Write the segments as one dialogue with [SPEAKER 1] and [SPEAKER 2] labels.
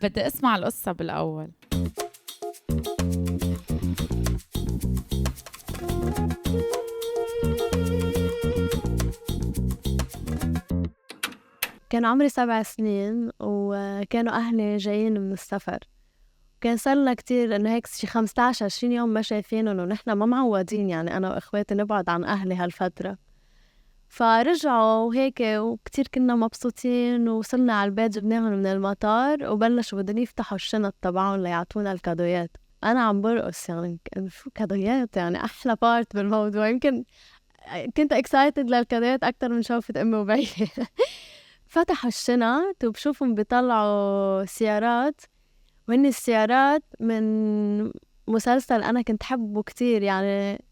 [SPEAKER 1] بدي اسمع القصة بالأول.
[SPEAKER 2] كان عمري 7 سنين وكانوا أهلي جايين من السفر. كان صار لنا كتير إنه هيك شي 15-20 يوم ما شايفينهم ونحن ما معودين، يعني أنا وإخواتي نبعد عن أهلي هالفترة. فرجعوا وهيك وكتير كنا مبسوطين، ووصلنا على البيت جبناهم من المطار وبلشوا بدهم يفتحوا الشنط تبعهم ليعطونا الكادويات. أنا عم برقص، يعني شو كادويات، يعني أحلى بارت بالموضوع. يمكن كنت اكسايتد للكادويات أكتر من شوفة أمي وبي. فتحوا الشنط وبشوفهم بيطلعوا سيارات، وهن السيارات من مسلسل أنا كنت حبه كتير، يعني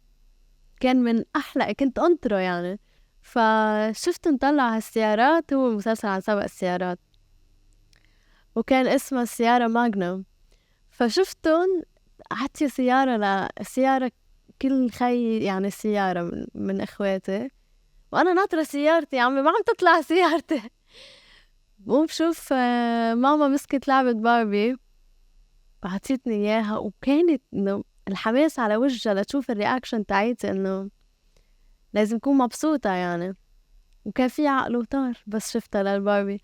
[SPEAKER 2] كان من أحلى، كنت أنطره يعني. فشفت نطلع هالسيارات، هو مسلسل عن سبق السيارات وكان اسمها السيارة ماغنوم. فشفتن عطي سيارة لسيارة كل خي، يعني سيارة من إخواتي، وأنا ناطرة سيارتي، عمي ما عم تطلع سيارتي. وبشوف ماما مسكت لعبة باربي وعطيتني إياها، وكانت إنه الحماس على وجهها لتشوف الرياكشن تاعيتي، إنه لازم أكون مبسوطة يعني. وكان في عقل وطار بس شفتها للباربي.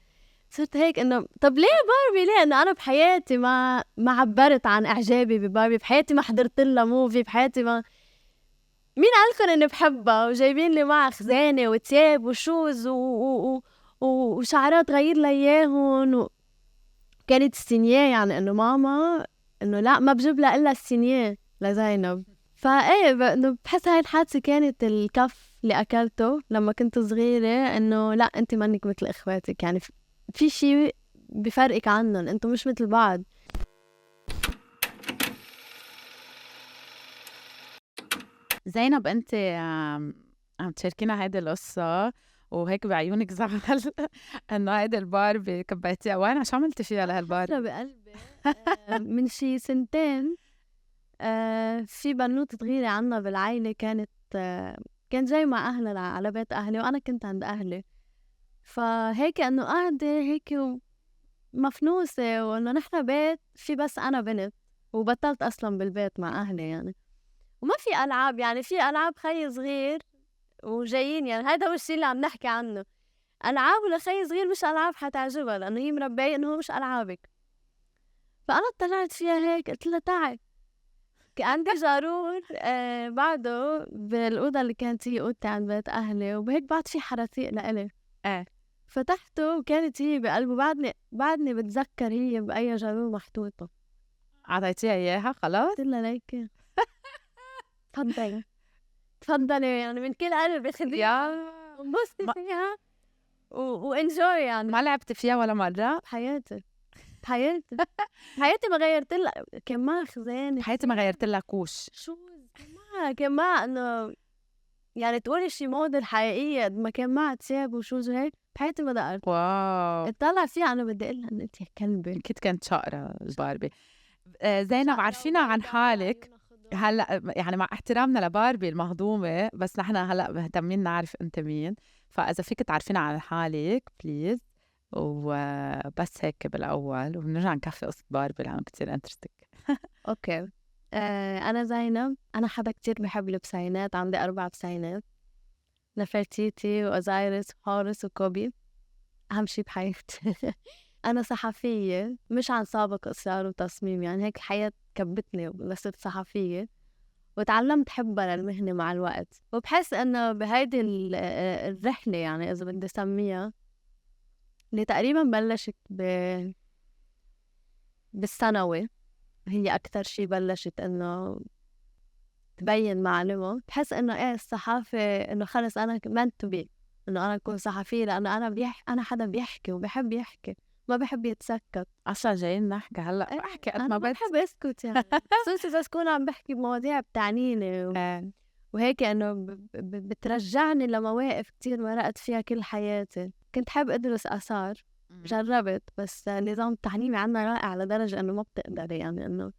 [SPEAKER 2] صرت هيك إنه طب ليه باربي؟ ليه؟ إنه أنا بحياتي ما عبرت عن إعجابي بباربي، بحياتي ما حضرت لها موفي، بحياتي ما، مين قالكن إني بحبها؟ وجايبين لي معها خزانة وتياب وشوز وشعرات غير لها إياهن كانت السينيه، يعني إنه ماما إنه لا ما بجيب لها إلا السينيه لزينب. فايه إنه بحس هاي الحادثة كانت الكف اللي أكلته لما كنت صغيرة، إنه لا أنت منك مثل إخواتك، يعني في شي بفرقك عنهم، أنتم مش مثل بعض.
[SPEAKER 1] زينب، أنت عم تشاركينا هيدي القصة وهيك بعيونك زعل إنه هيدي الباربي كبيتيها. وين شو عملتي فيها لهالباربي؟
[SPEAKER 2] حسرة بقلبي. من شي 2 سنين في بنوتة صغيرة عنا بالعيلة كانت كان جاي مع أهلها على بيت أهلي، وأنا كنت عند أهلي. فهيك إنه قاعدة هيك مفنوسة، وإنه نحن بيت في بس أنا بنت، وبطلت أصلا بالبيت مع أهلي يعني، وما في ألعاب، يعني في ألعاب خي صغير وجايين، يعني هذا هو الشيء اللي عم نحكي عنه. ألعاب لخي صغير مش ألعاب حتعجبها، لأنه هي مربية إنه هو مش ألعابك. فأنا اطلعت فيها هيك قلت لها تعي. عندي جارور بعده بالأوضة اللي كانت هي أوضتي عند بيت أهلي، وبهيك بعد في حراتيق لإلي.
[SPEAKER 1] إيه،
[SPEAKER 2] فتحته وكانت هي بقلبه، بعدني بتذكر هي بأي جارور محطوطة.
[SPEAKER 1] عطيتيها إياها خلاص؟
[SPEAKER 2] قلت لها ليكي تفضلي تفضلي، يعني من كل قلبي خديها
[SPEAKER 1] يا
[SPEAKER 2] وانبسطي
[SPEAKER 1] ما,
[SPEAKER 2] فيها وانجوي يعني.
[SPEAKER 1] ما لعبتي فيها ولا مرة؟
[SPEAKER 2] بحياتي بحياتي بحياتي ما غيرت لها، كان معها خزانة
[SPEAKER 1] بحياتي ما غيرت لها كوش.
[SPEAKER 2] شوز، كان معها انه يعني تقولي شي موديل حقيقية قد ما كان معها تياب وشوز وهيك، بحياتي ما دقرت.
[SPEAKER 1] واو،
[SPEAKER 2] اطلع فيها أنا بدي أقول لها إن أنت يا كلبة.
[SPEAKER 1] أكيد كانت شقرة الباربي. زينب، عرفينا عن حالك هلا، يعني مع احترامنا لباربي المهضومة، بس نحن هلا مهتمين نعرف انت مين. فاذا فيك تعرفينا عن حالك بليز، وبس هيك بالاول، وبنرجع نكفي قصة باربي لانه كتير انترستينج.
[SPEAKER 2] أوكي. أنا زينب، أنا حدا كتير بحب البسينات، عندي 4 بسينات، نفرتيتي وأزايرس وحارس وكوبي، أهم شي بحياتي. أنا صحفية، مش عن سابق إصرار وتصميم، يعني هيك الحياة كبتني لصرت صحفية، وتعلمت حبها للمهنة مع الوقت. وبحس إنه بهيدي الرحلة، يعني إذا بدي أسميها، اللي تقريبا بلشت بالثانوي، هي أكتر شي بلشت إنه تبين معلومة. بحس إنه إيه الصحافة، إنه خلص أنا meant to be إنه أنا أكون صحفية، لأنه أنا حدا بيحكي وبحب يحكي، ما بحب يتسكت.
[SPEAKER 1] اصلا جايين نحكي هلا،
[SPEAKER 2] إيه
[SPEAKER 1] احكي قد
[SPEAKER 2] أنا
[SPEAKER 1] ما
[SPEAKER 2] ما
[SPEAKER 1] بدي.
[SPEAKER 2] بحب أسكت يعني، خصوصي إذا أكون عم بحكي بمواضيع بتعنيني
[SPEAKER 1] آه.
[SPEAKER 2] وهيك، إنه بترجعني لمواقف كتير مرقت فيها كل حياتي. كنت حاب أدرس آثار، جربت، بس نظام التعليمي عنا رائع لدرجة إنه ما بتقدري، يعني إنه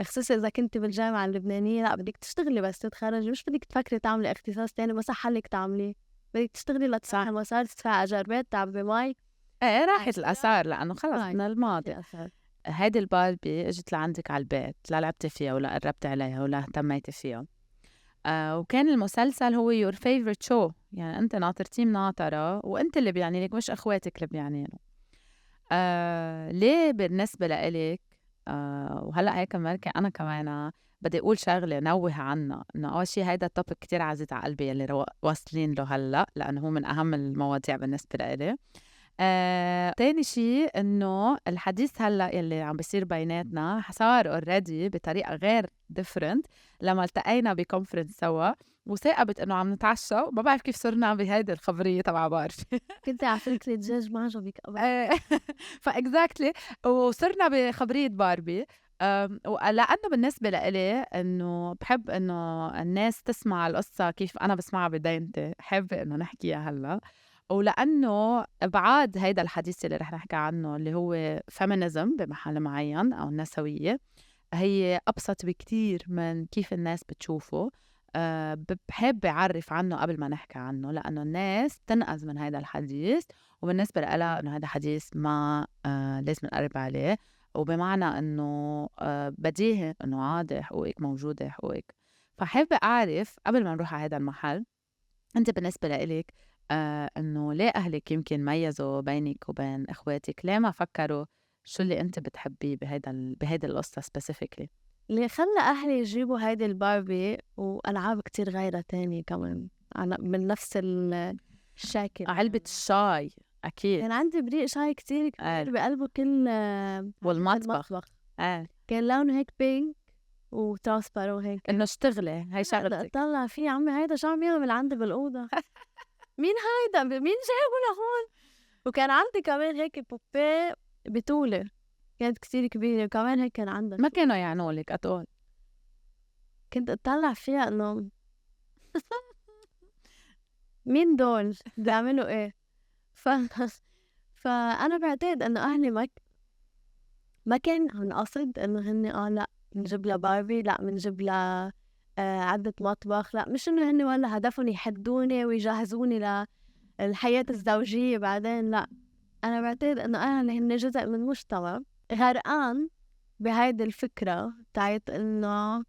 [SPEAKER 2] خصوصي إذا كنت بالجامعة اللبنانية، لا بدك تشتغلي بس تتخرجي، مش بدك تفكري تعملي اختصاص تاني، ما صح لك تعمليه، بدك تشتغلي لتدفعي مصاري، تدفعي أجار بيت، تعبي مي،
[SPEAKER 1] ايه راحت الآثار لأنه خلص من الماضي.
[SPEAKER 2] الأثر.
[SPEAKER 1] هيدي الباربي اجت لعندك على البيت، لا لعبتي فيها ولا قربتي عليها ولا اهتميتي فيها. وكان المسلسل هو your favorite show، يعني أنت ناطرتيه مناطرة وأنت اللي بيعني لك مش أخواتك اللي بيعني له. ليه بالنسبة لإلك وهلأ هيك مركي أنا كمان بدي أقول شغلة نوه عنها، إنه أول شي هيدا التوبيك كتير عزيز على قلبي اللي واصلين له هلأ، لأنه هو من أهم المواضيع بالنسبة لإلي. تاني شي إنه الحديث هلأ يلي عم بيصير بيناتنا صار already بطريقة غير different لما التقينا بكونفرنس سوا وثاقبت إنه عم نتعشى، وما بعرف كيف صرنا بهيدي الخبرية تبع باربي.
[SPEAKER 2] كنت على فكرة دجاج ما عجبك أبدا.
[SPEAKER 1] فاكزاكتلي وصرنا بخبرية باربي. لأنه بالنسبة لإلي إنه بحب إنه الناس تسمع القصة كيف أنا بسمعها بدينتي، حابة إنه نحكيها هلأ. ولأنه أبعاد هيدا الحديث اللي رح نحكي عنه اللي هو فيمينيزم بمحل معين أو النسوية، هي أبسط بكتير من كيف الناس بتشوفه. بحب أعرف عنه قبل ما نحكي عنه، لأنه الناس تنقذ من هيدا الحديث، وبالنسبة لها إنه هذا حديث ما لازم نقرب عليه، وبمعنى إنه بديهي إنه عادي حقوقك موجودة حقوقك. فحابة أعرف قبل ما نروح على هذا المحل، أنت بالنسبة لإلك إنه ليه أهلك يمكن ميزوا بينك وبين إخواتك؟ ليه ما فكروا شو اللي أنت بتحبيه بهيدي القصة specifically؟
[SPEAKER 2] اللي خلى أهلي يجيبوا هيدي الباربي وألعاب كتير غيرها تانية كمان من نفس الشكل.
[SPEAKER 1] علبة الشاي أكيد
[SPEAKER 2] كان عندي بريق شاي كتير بقلبه كل
[SPEAKER 1] والمطبخ
[SPEAKER 2] كان لونه هيك بينك وترانسبارو هيك،
[SPEAKER 1] إنه اشتغلي هاي شغلتك.
[SPEAKER 2] طلع فيه عمي هيدا شو عم يعمل عندي بالأوضة؟ مين هيدا؟ مين جايبه لهون؟ وكان عندي كمان هيك بوبيه بطولة كانت كتير كبيرة، وكمان هيك كان عندك
[SPEAKER 1] ما كانوا يعنوا لك أطول.
[SPEAKER 2] كنت أطلع فيها إنه مين دول بيعملوا إيه. فأنا بعتقد إنه أهلي ما كان عن قصد إنه هن لا نجيب لها باربي، لا منجيب لها عدة مطبخ، لا مش إنه هن ولا هدفهم يحدوني ويجهزوني للحياة الزوجية بعدين، لا. أنا بعتقد إنه أهلي هن جزء من مجتمع غرقان بهيدي الفكرة تاعت إنه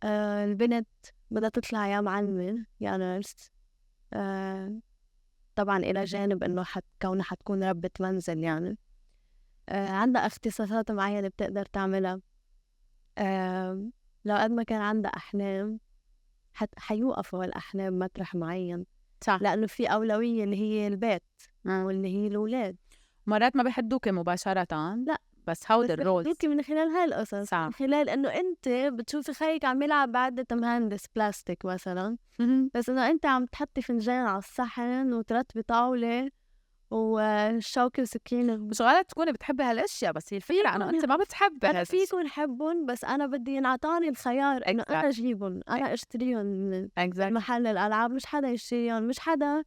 [SPEAKER 2] البنت بدها تطلع يا معلمة يا نيرس، طبعا إلى جانب إنه كونها حتكون ربة منزل، يعني عندها اختصاصات معينة بتقدر تعملها. لو قد ما كان عندها أحلام حيوقفوا الأحلام مطرح معين،
[SPEAKER 1] صح.
[SPEAKER 2] لأنه في أولوية اللي هي البيت واللي هي الأولاد.
[SPEAKER 1] مرات ما بيحدوك مباشرة، لا بس هود الرولز
[SPEAKER 2] بيحدوك من خلال هاي القصص، من خلال إنه أنت بتشوفي خيك عم يلعب بعدة مهندس بلاستيك مثلا، بس إنه أنت عم تحطي فنجان على الصحن وترتبي طاولة وشوكة وسكينة.
[SPEAKER 1] مش غلط تكوني بتحبي هالاشياء، بس هي الفكرة انه انت ما بتحبي
[SPEAKER 2] انا فيكم حبهم، بس انا بدي ينعطاني الخيار انه انا اجيبهم، انا اشتريهم من محل الالعاب، مش حدا يشتريهم، مش حدا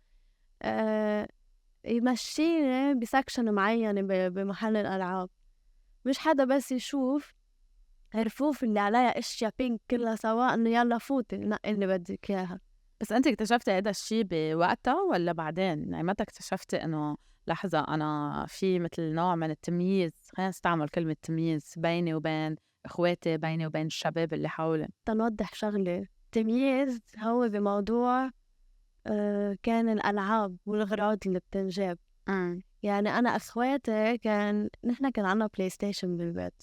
[SPEAKER 2] يمشيني بسكشن معينة بمحل الالعاب، مش حدا بس يشوف الرفوف اللي عليها اشياء بينك كلها سوا انه يلا فوتي نقي اللي بدك اياها.
[SPEAKER 1] بس انت اكتشفتي هذا الشيء بوقتها ولا بعدين؟ يعني متى اكتشفتي انه لحظة أنا في مثل نوع من التمييز، خلينا نستعمل كلمة تمييز، بيني وبين إخواتي، بيني وبين الشباب اللي حولي؟
[SPEAKER 2] تنوضح شغلة، تمييز هو بموضوع كان الألعاب والأغراض اللي بتنجاب. يعني أنا أخواتي نحن كان عنا بلاي ستيشن بالبيت،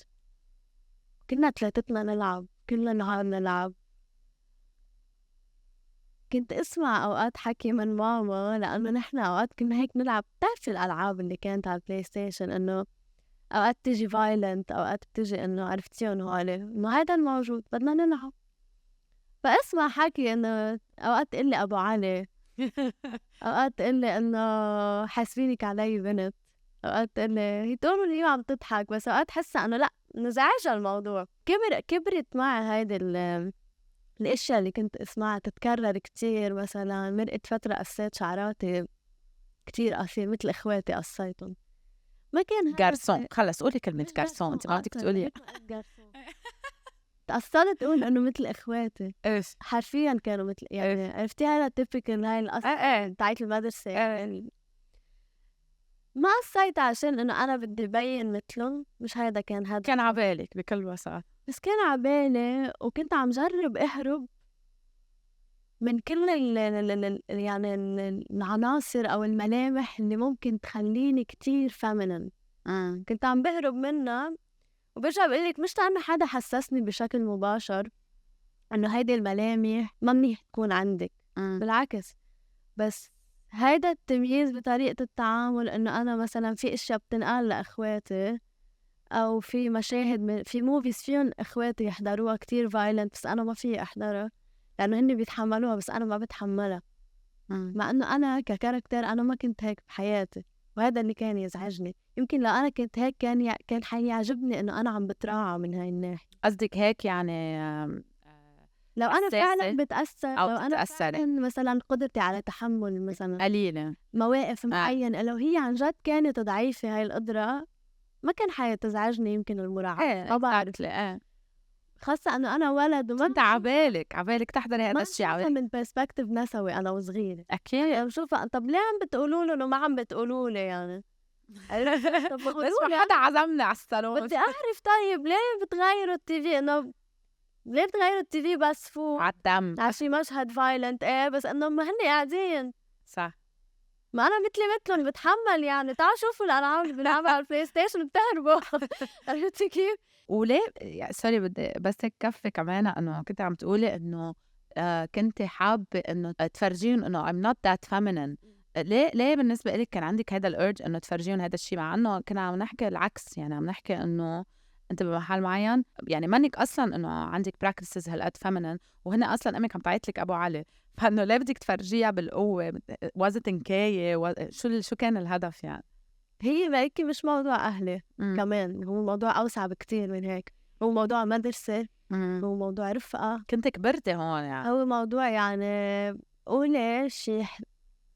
[SPEAKER 2] كنا ثلاثتنا نلعب كل نهار نلعب. كنت اسمع اوقات حكي من ماما لانه نحن اوقات كنا هيك نلعب، بتعرفي الالعاب اللي كانت على البلاي ستيشن انه اوقات تيجي فايلنت، اوقات بتيجي انه عرفتيهم هول انه هذا الموجود بدنا نلعب. فاسمع حكي انه اوقات تقول لي ابو علي اوقات تقول لي انه حاسبينك علي بنت، اوقات تقول لي هي طول اليوم عم تضحك، بس اوقات حاسه انه لا نزعجها الموضوع. كبرت معي هيدي الاشياء اللي كنت اسمعها تتكرر كتير. مثلا مرقت فتره قصيت شعراتي كتير قصير مثل اخواتي قصيتهم، ما كان
[SPEAKER 1] جارسون. خلص قولي كلمه جارسون، انت ما بدك تقولي
[SPEAKER 2] تقصرت اقول انه مثل اخواتي،
[SPEAKER 1] ايش
[SPEAKER 2] حرفيا كانوا مثل، يعني عرفتي هذا تيبيكال هاي القصه تاعت المدرسه. ما قصيت عشان إنه أنا بدي بيّن متلُن، مش هيدا كان هدفي،
[SPEAKER 1] كان عبالك بكل بساطة.
[SPEAKER 2] بس كان عبالي وكنت عم جرّب أهرب من كل يعني العناصر أو الملامح اللي ممكن تخلّيني كتير feminine. كنت عم باهرب منّا، وبارجع باقول لِك مش لإنه حدا حسّسني بشكل مباشر إنه هيدي الملامح ما منيح تكون عندِك، بالعكس، بس هيدا التمييز بطريقة التعامل إنه أنا مثلًا في أشيا بتنقال لإخواتي أو في مشاهد في movies فيُن إخواتي يحضروها كتير violent بس أنا ما فيي أحضرها، لإنه هن بيتحمّلوها بس أنا ما باتحمّلها، مع إنه أنا كcharacter أنا ما كنت هيك بحياتي، وهذا اللي كان يزعجني، يمكن لو أنا كنت هيك كان حيعجبني إنه أنا عم باتراعى من هاي الناحية.
[SPEAKER 1] قصدِك هيك يعني
[SPEAKER 2] لو أنا فعلًا
[SPEAKER 1] حساسة
[SPEAKER 2] باتأثّر،
[SPEAKER 1] أو
[SPEAKER 2] لو أنا
[SPEAKER 1] بتتأثّري
[SPEAKER 2] فعلًا مثلًا قدرتي على تحمُّل مثلًا
[SPEAKER 1] قليلة.
[SPEAKER 2] مواقف معيّنة، لو هي عن جد كانت ضعيفة هاي القدرة، ما كان حتزعجني يمكن المراعاة،
[SPEAKER 1] إيه
[SPEAKER 2] ما بعرف،
[SPEAKER 1] exactly
[SPEAKER 2] خاصة إنه أنا ولد وما
[SPEAKER 1] أنتِ عبالِك تحضري هذا
[SPEAKER 2] ما
[SPEAKER 1] الشي
[SPEAKER 2] باشوفها من perspective نسوي أنا وصغيرة،
[SPEAKER 1] أكيد.
[SPEAKER 2] يعني باشوفها طَب ليه عم بتقولوا له وما عم بتقولوا لي يعني؟ عرفتِ؟ طَب ما
[SPEAKER 1] بس
[SPEAKER 2] قولوا
[SPEAKER 1] ما
[SPEAKER 2] لي
[SPEAKER 1] حدا عزمنا على الصالون
[SPEAKER 2] بدي أعرف طيب ليه بتغيّروا الTV إنه ليه بتغيّروا الTV بس فوق
[SPEAKER 1] عالدم.
[SPEAKER 2] على شي مشهد violent إيه، بس إنه ما هن قاعدين.
[SPEAKER 1] صح.
[SPEAKER 2] ما أنا مثلُن باتحمّل يعني، تعالوا شوفوا الألعاب اللي بنلعبها على البلاي ستيشن بتهربوا عرفتِ كيف؟
[SPEAKER 1] وليه سوري بدي بس هيك كفّي كمان إنه كنتِ عم تقولي إنه كنتِ حابة إنه تفرجيهم إنه I'm not that feminine. ليه بالنسبة إلِك كان عندِك هيدا الurge إنه تفرجيهم هيدا الشي، مع إنه كنا عم نحكي العكس، يعني عم نحكي إنه أنتِ بمحل معين يعني منِك أصلًا إنه عندِك practices هالقد feminine وهن أصلًا أمِك عم تعيط لِك أبو علي، فإنه ليه بدِك تفرجيها بالقوة؟ was it نكاية شو كان الهدف يعني؟
[SPEAKER 2] هي بركي مش موضوع أهلي
[SPEAKER 1] إمم.
[SPEAKER 2] كمان، هو موضوع أوسع بكتير من هيك، هو موضوع مدرسة،
[SPEAKER 1] إمم.
[SPEAKER 2] هو موضوع رفقة،
[SPEAKER 1] كنتِ كبرتِ هون يعني.
[SPEAKER 2] هو موضوع يعني قولي شي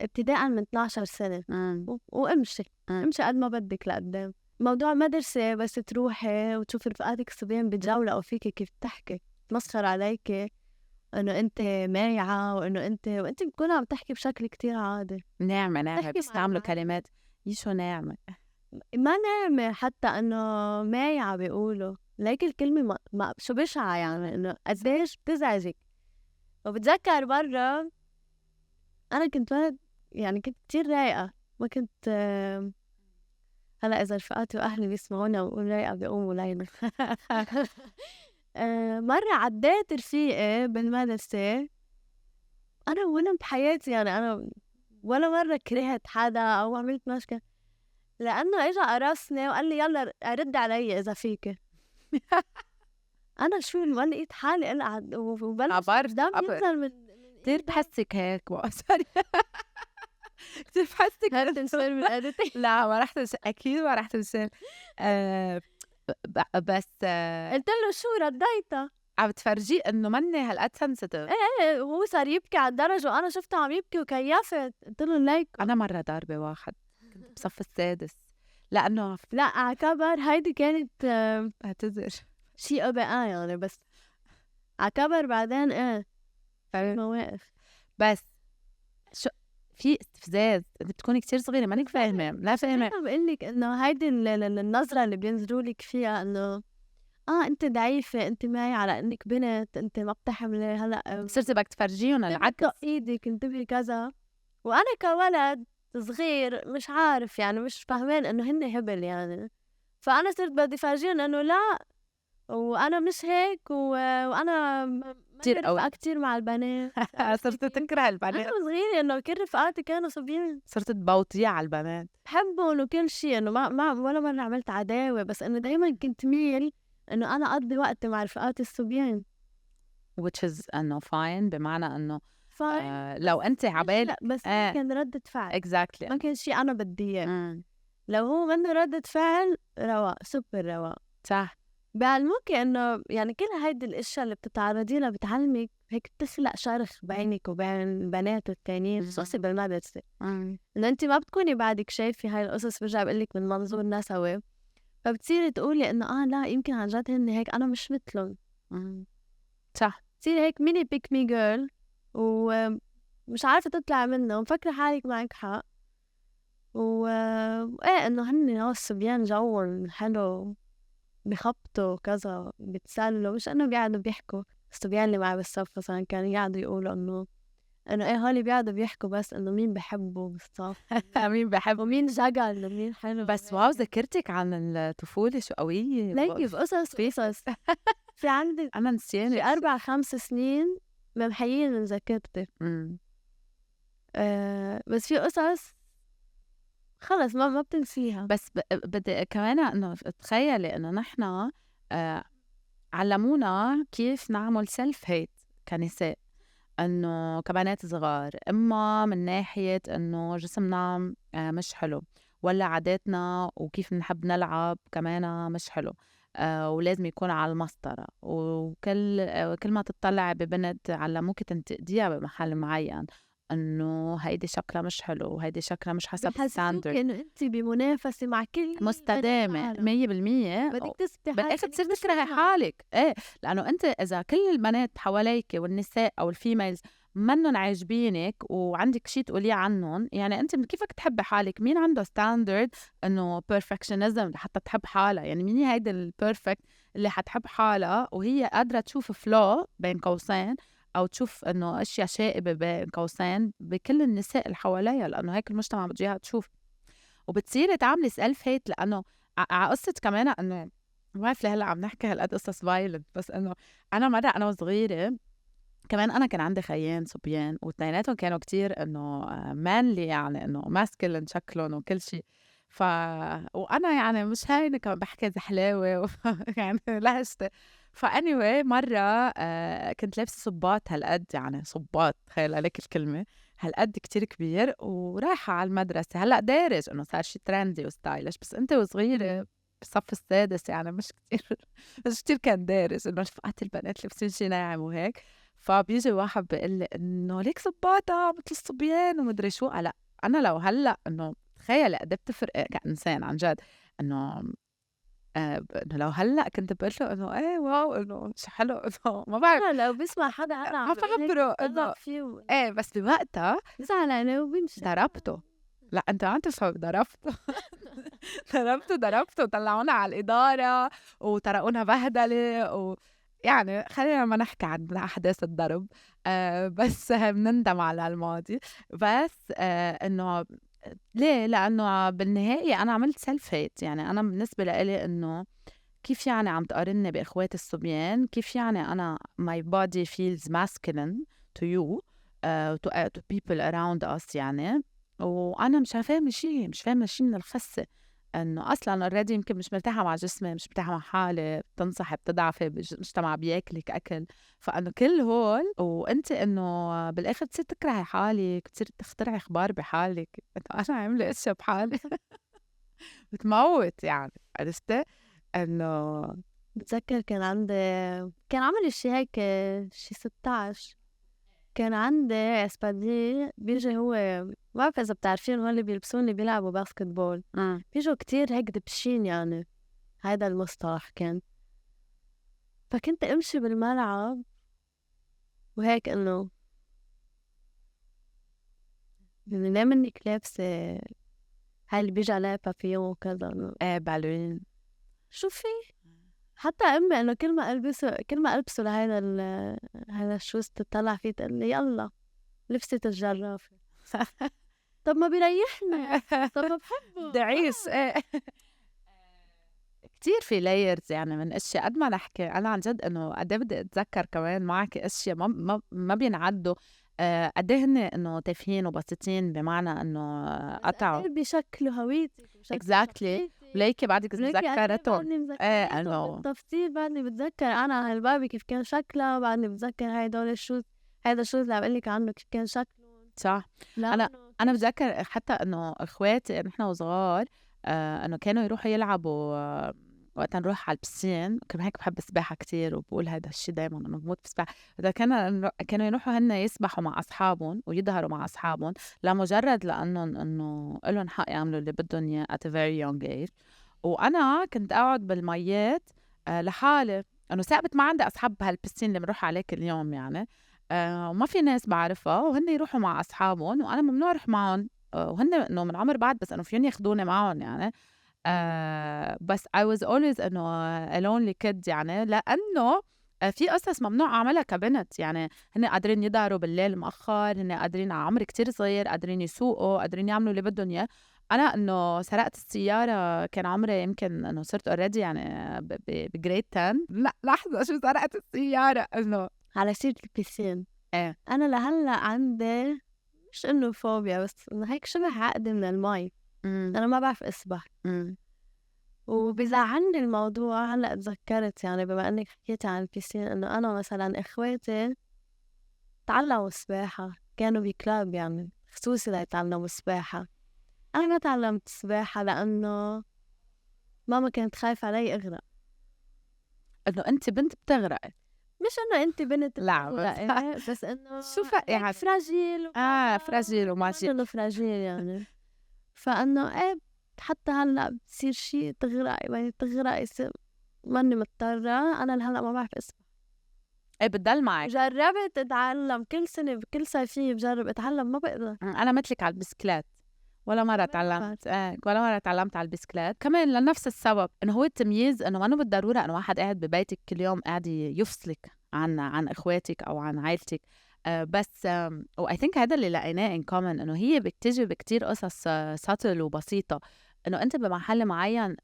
[SPEAKER 2] ابتداءً من 12 سنة
[SPEAKER 1] إمم.
[SPEAKER 2] وامشي،
[SPEAKER 1] إمم.
[SPEAKER 2] امشي قد ما بدِّك لقدّام، موضوع مدرسة بس تروحي وتشوفي رفقاتِك الصبيان بيتجولقوا فيكِ كيف بتحكي، تمسخر عليكِ إنه أنتِ مايعة وأنتِ بتكوني عم تحكي بشكل كتير عادي.
[SPEAKER 1] ناعمة
[SPEAKER 2] تحكي مع
[SPEAKER 1] بيستعملوا كلمات يشو ناعمة.
[SPEAKER 2] ما ناعمة حتى إنه مايعة بيقولوا، لهيك الكلمة ما شو بشعة يعني إنه قديش بتزعجك، وبتذكّر مرّة أنا كنت ولد يعني كنت كتير رايقة، ما كنت هلأ إذا رفقاتي وأهلي بيسمعونا وباقول رايقة بيقوموا ليلي مرّة عدّيت رفيقي بالمدرسة، أنا ولا بحياتي يعني أنا ولا مرّة كرهت حدا أو عملت مشكلة. لإنه إجا قرصني وقال لي يلّا رد علي إذا فيكِ، أنا شو ما لقيت حالي ألقع وبلش
[SPEAKER 1] عبرت
[SPEAKER 2] الدم
[SPEAKER 1] عبر
[SPEAKER 2] ينزل من
[SPEAKER 1] كتير
[SPEAKER 2] إيدي.
[SPEAKER 1] باحسِّك هيك سوري كتير باحسِّك
[SPEAKER 2] هل تنسون من قعدتي؟
[SPEAKER 1] لا ما رح أكيد ما رح تنساه. بس
[SPEAKER 2] قُلت له شو رديتها،
[SPEAKER 1] عم تفرجيه إنه منّي هالقد sensitive.
[SPEAKER 2] إيه وهو صار يبكي على الدرج وأنا شفته عم يبكي وكيّفت، قُلت له ليكو
[SPEAKER 1] أنا مرّة ضاربة واحد كنت بصف السادس لإنه
[SPEAKER 2] لأ على كبر هيدي كانت
[SPEAKER 1] باعتذر
[SPEAKER 2] شي أبقى يعني بس على كبر بعدين إيه في مواقف.
[SPEAKER 1] بس شو في استفزاز، أنتِ بتكوني كتير صغيرة مانِك فاهمة، لا فاهمة.
[SPEAKER 2] أنا باقول لِك إنه هيدي النظرة اللي بينظروا لِك فيها إنه أنتِ ضعيفة، أنتِ مايعة لإنِّك بنت، أنتِ ما بتحملي هلأ
[SPEAKER 1] صرتِ بدِك تفرجيهم
[SPEAKER 2] انتبهي
[SPEAKER 1] العكس.
[SPEAKER 2] طق إيدِك، انتبهي كذا، وأنا كولد صغير مش عارف يعني مش فاهمان إنه هن هبل يعني، فأنا صرت بدي فرجيهم إنه لأ وأنا مش هيك وأنا
[SPEAKER 1] كتير
[SPEAKER 2] ماني
[SPEAKER 1] قوي
[SPEAKER 2] رفقة كتير مع البنات،
[SPEAKER 1] صرتِ تكرهي
[SPEAKER 2] أنا
[SPEAKER 1] البنات،
[SPEAKER 2] وصغيرة إنه كل رفقاتي كانوا صبيان،
[SPEAKER 1] صرتِ تبوطيه على البنات.
[SPEAKER 2] باحبّن وكل شي إنه ما ولا مرّة عملت عداوة، بس إنه دايمًا كنت ميل إنه أنا أقضّي وقتي مع رفقاتي الصبيان.
[SPEAKER 1] which is إنه fine بمعنى إنه
[SPEAKER 2] fine
[SPEAKER 1] لو أنتِ عبالِك
[SPEAKER 2] لأ بس هي كان ردة فعل،
[SPEAKER 1] exactly.
[SPEAKER 2] ما كان شي أنا بدّي إياه،
[SPEAKER 1] إمم.
[SPEAKER 2] لو هو منّه ردة فعل رواق، سوبر رواق.
[SPEAKER 1] صح.
[SPEAKER 2] بيعلموكِ إنه يعني كل هيدي الأشيا اللي بتتعرّضي لها بتعلمِك هيك بتخلق شرخ بينِك وبين البنات التانيين خصوصي بالمدرسة،
[SPEAKER 1] إمم.
[SPEAKER 2] إنه أنتِ ما بتكوني بعدِك شايفة هاي القصص بارجع باقول لِك من منظور نسوي، فبتصيري تقولي إنه لأ يمكن عن جد هن هيك أنا مش متلُن،
[SPEAKER 1] إمم. صح.
[SPEAKER 2] بتصيري هيك mini pick me girl ومش عارفة تطلعي منّها ومفكرة حالِك معِك حق، ايه انه هن الصبيان جوهم حلو، بخبطوا كذا بتسلوا، مش انه بيقعدوا بيحكوا. الصبيان اللي معي بالصف مثلا كانوا يقعدوا يقولوا انه ايه هولي بيقعدوا بيحكوا بس انه مين بحبه بالصف
[SPEAKER 1] مين بحب.
[SPEAKER 2] ومين جقل ومين حلو
[SPEAKER 1] بس واو، ذاكرتك عن الطفولة شو قوية.
[SPEAKER 2] ليكي بقصص في عندي
[SPEAKER 1] أنا
[SPEAKER 2] في
[SPEAKER 1] نسيانة
[SPEAKER 2] 4-5 سنين ممحيين من ذاكرتي. بس في قصص خلص ما بتنسيها.
[SPEAKER 1] بس بدي كمان إنه تخيلي إنه نحن علمونا كيف نعمل سيلف هيت كنساء، إنه كبنات صغار، إما من ناحية إنه جسمنا مش حلو، ولا عاداتنا وكيف نحب نلعب كمان مش حلو، ولازم يكون على المسطرة، كل ما تطلع ببنت علموك تنتقديها بمحل معين، إنه هيدي شكلها مش حلو وهيدي شكلها مش حسب
[SPEAKER 2] بحسسوك
[SPEAKER 1] ستاندرد،
[SPEAKER 2] إنه أنت بمنافسة مع كل
[SPEAKER 1] مستدامة 100%.
[SPEAKER 2] بدك تثبتي
[SPEAKER 1] بالآخر
[SPEAKER 2] حالك
[SPEAKER 1] تصير
[SPEAKER 2] مش
[SPEAKER 1] تكرهي
[SPEAKER 2] منها.
[SPEAKER 1] حالك. ايه، لأنه أنت إذا كل البنات حواليك والنساء أو الفيميلز منن عاجبينك وعندك شيء تقوليه عنهم، يعني أنت كيفك تحبي حالك؟ مين عنده ستاندرد إنه بيرفكشنزم لحتى تحب حالها؟ يعني مين هيدا البيرفكت اللي حتحب حالها وهي قادرة تشوف فلو بين قوسين، أو تشوف إنه أشياء شائبة بين قوسين بكل النساء اللي حواليها، لأنه هيك المجتمع بده إياها تشوف. وبتصيري تعملي سيلف هيت، لأنه على قصة كمان إنه ما بعرف ليه هلا عم نحكي هالقد قصص فايلنت، بس إنه أنا مرة أنا وصغيرة كمان أنا كان عندي خيين صبيان، واثنيناتهم كانوا كتير إنه مانلي، يعني إنه ماسكلين شكلهم وكل شيء. وأنا يعني مش هينة كمان بحكي زحلاوة يعني لهجتي. anyway مرة كنت لابسة صباط هالقد، يعني صباط، تخيل عليك الكلمة، هالقد كتير كبير، ورايحة على المدرسة. هلأ دارج إنه صار شي ترندي وستايلش، بس أنت وصغيرة بالصف السادس يعني مش كتير كان دارج إنه رفقات البنات لابسين شي ناعم وهيك. فبيجي واحد بيقول لي إنه ليك صباطة مثل الصبيان ومدري شو. لا، أنا لو هلأ إنه تخيل قد بتفرق كإنسان عن جد، إنه إنه لو هلأ كنت بقول له إنه إيه واو إنه شو حلو، إنه ما بعرف،
[SPEAKER 2] أنا لو بسمع حدا أنا
[SPEAKER 1] ما بعبره إنه
[SPEAKER 2] فيه
[SPEAKER 1] إيه، بس بوقتها
[SPEAKER 2] زعلانة وبنشي
[SPEAKER 1] ضربته. لا أنت ما تفهم، ضربته ضربته طلعونا على الإدارة وطرقونا بهدلة. يعني خلينا ما نحكي عن أحداث الضرب، بس بنندم على الماضي. بس إنه ليه؟ لأنه بالنهاية أنا عملت سيلف هيت. يعني أنا بالنسبة لإلي إنه كيف يعني عم تقارني بإخواتي الصبيان؟ كيف يعني أنا my body feels masculine to you to people around us يعني، وأنا مش فاهمة شيء من الخسة، إنه أصلاً already يمكن مش مرتاحة مع جسمي، مش مرتاحة مع حالي، بتنصحي بتضعفي، المجتمع بياكلك أكل، فإنه كل هول وأنت إنه بالآخر بتصير تكرهي حالك، بتصير تخترعي أخبار بحالك، إنه أنا عاملة أشياء بحالي بتموت يعني، عرفتي؟ إنه
[SPEAKER 2] بتذكر كان عمري شي هيك شي 16، كان عندي اسبادي بيجي هو، ما بعرف إذا بتعرفين هو اللي بيلبسون اللي بيلعبوا باسكت بول، بيجوا كتير هيك دبشين يعني، هيدا المصطلح كان. فكنت امشي بالملعب وهيك انه يعني ليه منك لابسة هاي اللي بيجي عليها بابيون وكذا،
[SPEAKER 1] إيه بالوين.
[SPEAKER 2] شو في؟ حتى امي انه كل ما البسه لهيدا هذا الشوز تطلع فيه تقول لي يلا لبست الجرافة. طب ما بيريحني، طب ما بحبه
[SPEAKER 1] دعيس. إيه كتير في لايرز يعني من اشياء. قد ما نحكي انا عن جد انه قد بدي اتذكر كمان معك اشياء ما بينعدوا قد ايه هن انه تافهين وبسيطين، بمعنى انه قطعوا
[SPEAKER 2] بشكل هويتي
[SPEAKER 1] اكزاكتلي. وليكي بعدك تذكرتهم. ايه انه
[SPEAKER 2] بالتفصيل بعدني بتذكر انا هالباربي كيف كان شكلها، بعدني بتذكر هدول الشوز، هذا الشوز اللي عم بقول لك عنه كيف كان شكله.
[SPEAKER 1] صح. انا بتذكر حتى انه اخواتي نحن وصغار انه كانوا يروحوا يلعبوا وقت نروح على البسين. كنت هيك بحب السباحة كتير وبقول هذا الشيء دايما أنا بموت بالسباحة. إذا كانوا يروحوا هن يسبحوا مع أصحابهم ويظهروا مع أصحابهم لمجرد لأنهم إنه إلهم حق يعملوا اللي بدهم إياه at a very young age. وأنا كنت أقعد بالميات لحالي، إنه ثابت ما عندي أصحاب بهالبسين اللي بنروح عليه كل يوم يعني، وما في ناس بعرفها، وهن يروحوا مع أصحابهم وأنا ممنوع أروح معهم وهن إنه من عمر بعض بس إنه فيهم ياخدوني معهم يعني. بس I was always إنه a lonely kid يعني، لأنه في قصص ممنوع أعملها كبنت. يعني هن قادرين يظهروا بالليل مؤخر، هن قادرين على عمر كتير صغير، قادرين يسوقوا، قادرين يعملوا اللي بدهم إياه. أنا إنه سرقت السيارة كان عمري يمكن إنه صرت already يعني بجريد 10. لا لحظة، شو سرقت السيارة؟ إنه
[SPEAKER 2] على سيرة البيسين،
[SPEAKER 1] إيه
[SPEAKER 2] أنا لهلّا عندي مش إنه فوبيا، بس إنه هيك شبه عقدة من المي. أنا ما بعرف أسبح، وبيزعلني الموضوع. هلأ تذكرت يعني بما إنك حكيتي عن البيسين، إنه أنا مثلا إخواتي تعلموا السباحة، كانوا بكلاب يعني خصوصي ليتعلموا السباحة. أنا ما تعلمت السباحة لأنه ماما كانت خايفة علي أغرق.
[SPEAKER 1] إنه أنت بنت بتغرقي.
[SPEAKER 2] مش إنه أنت بنت
[SPEAKER 1] لا
[SPEAKER 2] بتغرقي، بس إنه
[SPEAKER 1] شو يعني
[SPEAKER 2] فراجيل
[SPEAKER 1] فراجيل وماشي.
[SPEAKER 2] إنه فراجيل يعني. فإنه إيه، حتى هلأ بتصير شي تغرقي يعني تغرقي ماني مضطرة. أنا لهلأ ما بعرف أسبح.
[SPEAKER 1] إيه بتضل معك.
[SPEAKER 2] جربت أتعلم كل سنة بكل صيفية، بجرب أتعلم ما بقدر.
[SPEAKER 1] أنا مثلك على البسكلات، ولا مرة تعلمت. ولا مرة تعلمت على البسكلات كمان لنفس السبب، إنه هو التمييز. إنه ما بالضرورة إنه واحد قاعد ببيتك كل يوم قاعد يفصلك عن إخواتك أو عن عائلتك. بس و I think هذا اللي لقيناه in common، إنه هي بتجي بكتير قصص ساتل وبسيطة. إنه أنت بمحل معين،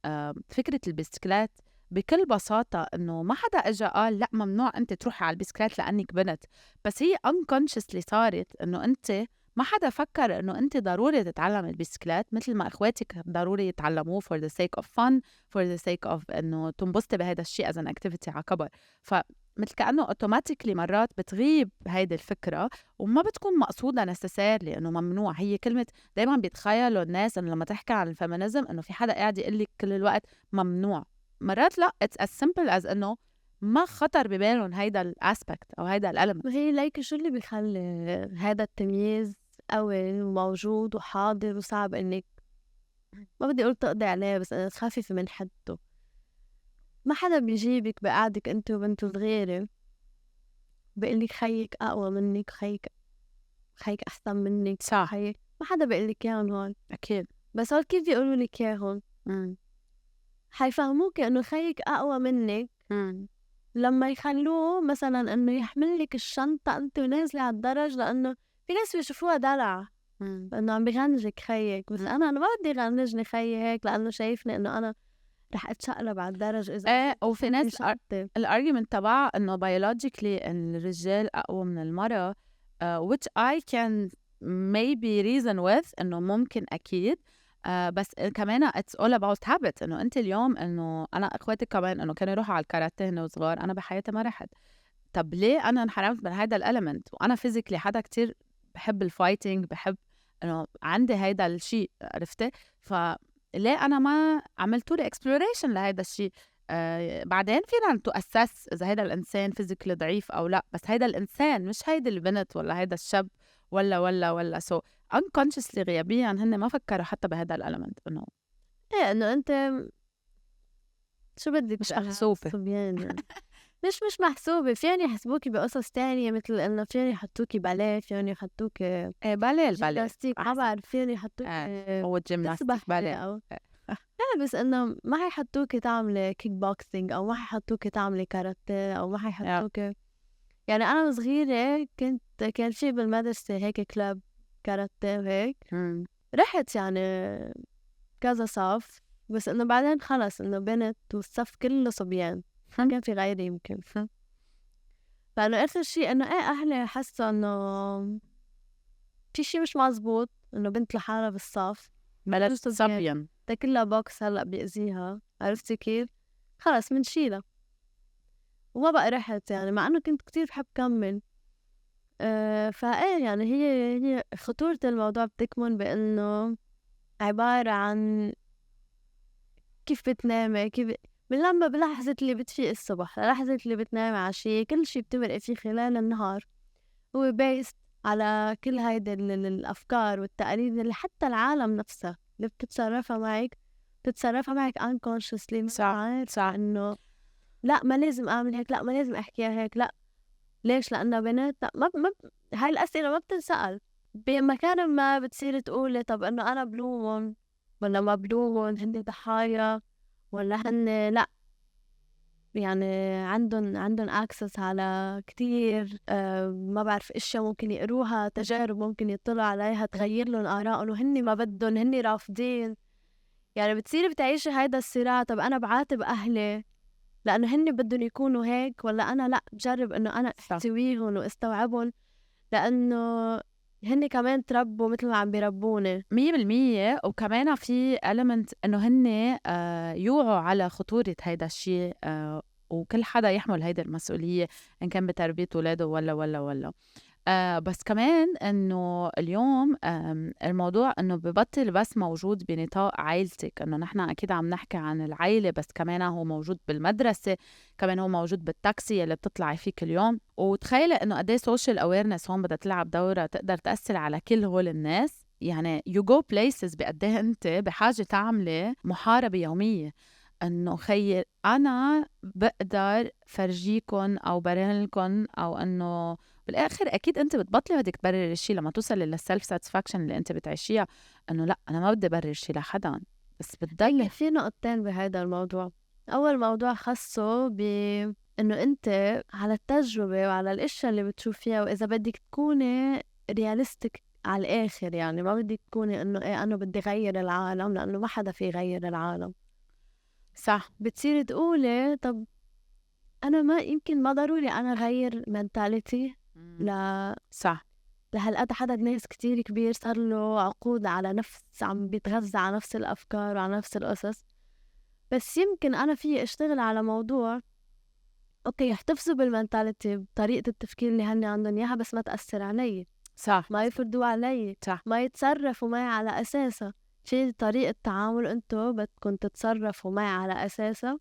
[SPEAKER 1] فكرة البسكلات بكل بساطة إنه ما حدا إجا قال لا ممنوع أنت تروحي على البسكلات لأنك بنت، بس هي unconsciously صارت إنه أنت ما حدا فكر إنه أنت ضروري تتعلم البسكلات مثل ما إخواتك ضروري يتعلموه for the sake of fun, for the sake of إنه تنبسطي بهذا الشيء as an activity على كبر. فمثل كأنه automatically مرات بتغيب هيدي الفكرة وما بتكون مقصودة necessarily إنه ممنوع. هي كلمة دايما بيتخيلوا الناس إنه لما تحكي عن الفيمينيزم إنه في حدا قاعد يقول لك كل الوقت ممنوع. مرات لا، it's as simple as إنه ما خطر ببالهم هيدا الاسبكت أو هيدا الألم.
[SPEAKER 2] وهي ليك شو اللي بيخلي هذا التمييز قوي وموجود وحاضر وصعب إنك ما بدي أقول تقضي عليه، بس إنك تخففي من حدته. ما حدا بيجيبك بقعدك أنت وبنت صغيرة بيقلك خيك أقوى منك، خيك أحسن منك،
[SPEAKER 1] صح.
[SPEAKER 2] خيك ما حدا بيقلك إياهم هون.
[SPEAKER 1] أكيد.
[SPEAKER 2] بس هول كيف بيقولوا لك إياهم؟ حيفهموك إنه خيك أقوى منك لما يخلوه مثلا إنه يحملك الشنطة أنت ونازلة على الدرج، لأنه في ناس بيشوفوها دلع إنه عم بيغنجك خيك. بس أنا ما بدي يغنجني خيي هيك لأنه شايفني إنه أنا رح أتشقلب على الدرج إذا
[SPEAKER 1] وفي ناس الارجيومنت تبعها إنه biologically الرجال أقوى من المرأة، which I can maybe reason with إنه ممكن أكيد. بس كمان it's all about habit. إنه أنت اليوم إنه أنا إخواتي كمان إنه كانوا يروحوا على الكاراتيه هن وصغار، أنا بحياتي ما رحت. طب ليه أنا انحرمت من هيدا الإليمنت وأنا فيزيكلي حدا كتير بحب الفايتنج، بحب إنه عندي هيدا الشيء، عرفتي؟ فليه أنا ما عملتوا لي exploration لهيدا الشيء؟ بعدين فينا تؤسس إذا هيدا الإنسان فيزيكلي ضعيف أو لا، بس هيدا الإنسان مش هيدا البنت ولا هيدا الشاب ولا so unconsciously غيابيا هن ما فكروا حتى بهذا الالمنت انه
[SPEAKER 2] ايه انه انت شو بدك
[SPEAKER 1] مش محسوبة.
[SPEAKER 2] يعني مش محسوبة. فيهم يحسبوكي بقصص تانية مثل انه فيهم يحطوكي باليه، فيهم يحطوكي
[SPEAKER 1] باليه
[SPEAKER 2] جيمناستيك، ما بعرف فيهم يحطوكي
[SPEAKER 1] هو الجيمناستيك باليه
[SPEAKER 2] أو لا، بس انه ما حيحطوكي تعملي كيك بوكسينج او ما حيحطوكي تعملي كاراتيه او ما حيحطوكي يعني. انا صغيرة كان في بالمدرسة هيك كلاب كاراتيه وهيك رحت يعني كذا صف، بس انه بعدين خلص انه بنت والصف كله صبيان، ما كان في غيري يمكن. فانه اخر شيء انه ايه اهلي حسوا انه في شيء مش مزبوط، انه بنت لحالها بالصف
[SPEAKER 1] بلد صبيان
[SPEAKER 2] ده كلها بوكس هلا بيأذيها، عرفتي كيف؟ خلص منشيلها وما بقى رحت يعني، مع انه كنت كتير بحب كمل. فايه يعني هي خطورة الموضوع بتكمن بانه عبارة عن كيف بتنامي، كيف من لما بلحظة اللي بتفيق الصبح للحظة اللي بتنامي عشية، كل شي بتمرقي فيه خلال النهار هو بيست على كل هيدا الأفكار والتقاليد اللي حتى العالم نفسها اللي بتتصرفها معك unconsciously.
[SPEAKER 1] صح
[SPEAKER 2] إنه لا ما لازم أعمل هيك، لا ما لازم أحكيها هيك، لا ليش؟ لأنها بنت. لا ما هاي الأسئلة ما بتنسأل، بمكان ما بتصير تقولي طب إنه أنا بلومهم ولا ما بلومهم، هن ضحايا ولا هن لأ، يعني عندن access على كتير ما بعرف أشيا ممكن يقروها، تجارب ممكن يطلعوا عليها تغير لهم آرائهم وهن ما بدهم، هن رافضين. يعني بتصيري بتعيشي هيدا الصراع، طب أنا بعاتب أهلي لأنه هن بدهم يكونوا هيك، ولا أنا لأ بجرب إنه أنا
[SPEAKER 1] صح.
[SPEAKER 2] أحتويهم وأستوعبهم لأنه هن كمان تربوا مثل ما عم بيربوني.
[SPEAKER 1] 100%. وكمان في element إنه هن يوعوا على خطورة هيدا الشيء، وكل حدا يحمل هيدا المسؤولية إن كان بتربية ولاده ولا. بس كمان إنه اليوم الموضوع إنه ببطل بس موجود بنطاق عائلتك، إنه نحن أكيد عم نحكي عن العائلة، بس كمان هو موجود بالمدرسة، كمان هو موجود بالتاكسي اللي بتطلعي فيه كل يوم. وتخيلي إنه قد إيه social awareness هون بدها تلعب دورة تقدر تأثر على كل هول الناس. يعني you go places بقد إيه أنت بحاجة تعملي محاربة يومية، إنه خيي أنا بقدر فرجيكم أو برهنلكم، أو إنه بالآخر أكيد أنت بتبطلي بدك تبرر الشيء لما توصلي للسلف ساتسفاكشن اللي أنت بتعيشيها، إنه لأ أنا ما بدي أبرر شيء لحدا، بس بتضلي.
[SPEAKER 2] في نقطتين بهذا الموضوع. أول موضوع خاصه إنه أنت على التجربة وعلى الأشياء اللي بتشوفيها، وإذا بدك تكوني رياليستيك على الآخر، يعني ما بدك تكوني إنه إيه أنا بدي غير العالم، لأنه ما حدا في يغير العالم.
[SPEAKER 1] صح.
[SPEAKER 2] بتصيري تقولي طب أنا ما يمكن ما ضروري أنا غير منتاليتي
[SPEAKER 1] صح.
[SPEAKER 2] لهالقد عدد ناس كتير كبير صار له عقود على نفس عم بيتغذى على نفس الأفكار وعلى نفس القصص، بس يمكن أنا في أشتغل على موضوع أوكي يحتفظوا بالمنتاليتي بطريقة التفكير اللي هن عندهم إياها، بس ما تأثر علي،
[SPEAKER 1] صح.
[SPEAKER 2] ما يفرضوا علي،
[SPEAKER 1] صح.
[SPEAKER 2] ما يتصرفوا معي على أساسها. في طريقة تعامل أنتوا بدكم تتصرفوا معي على أساسها،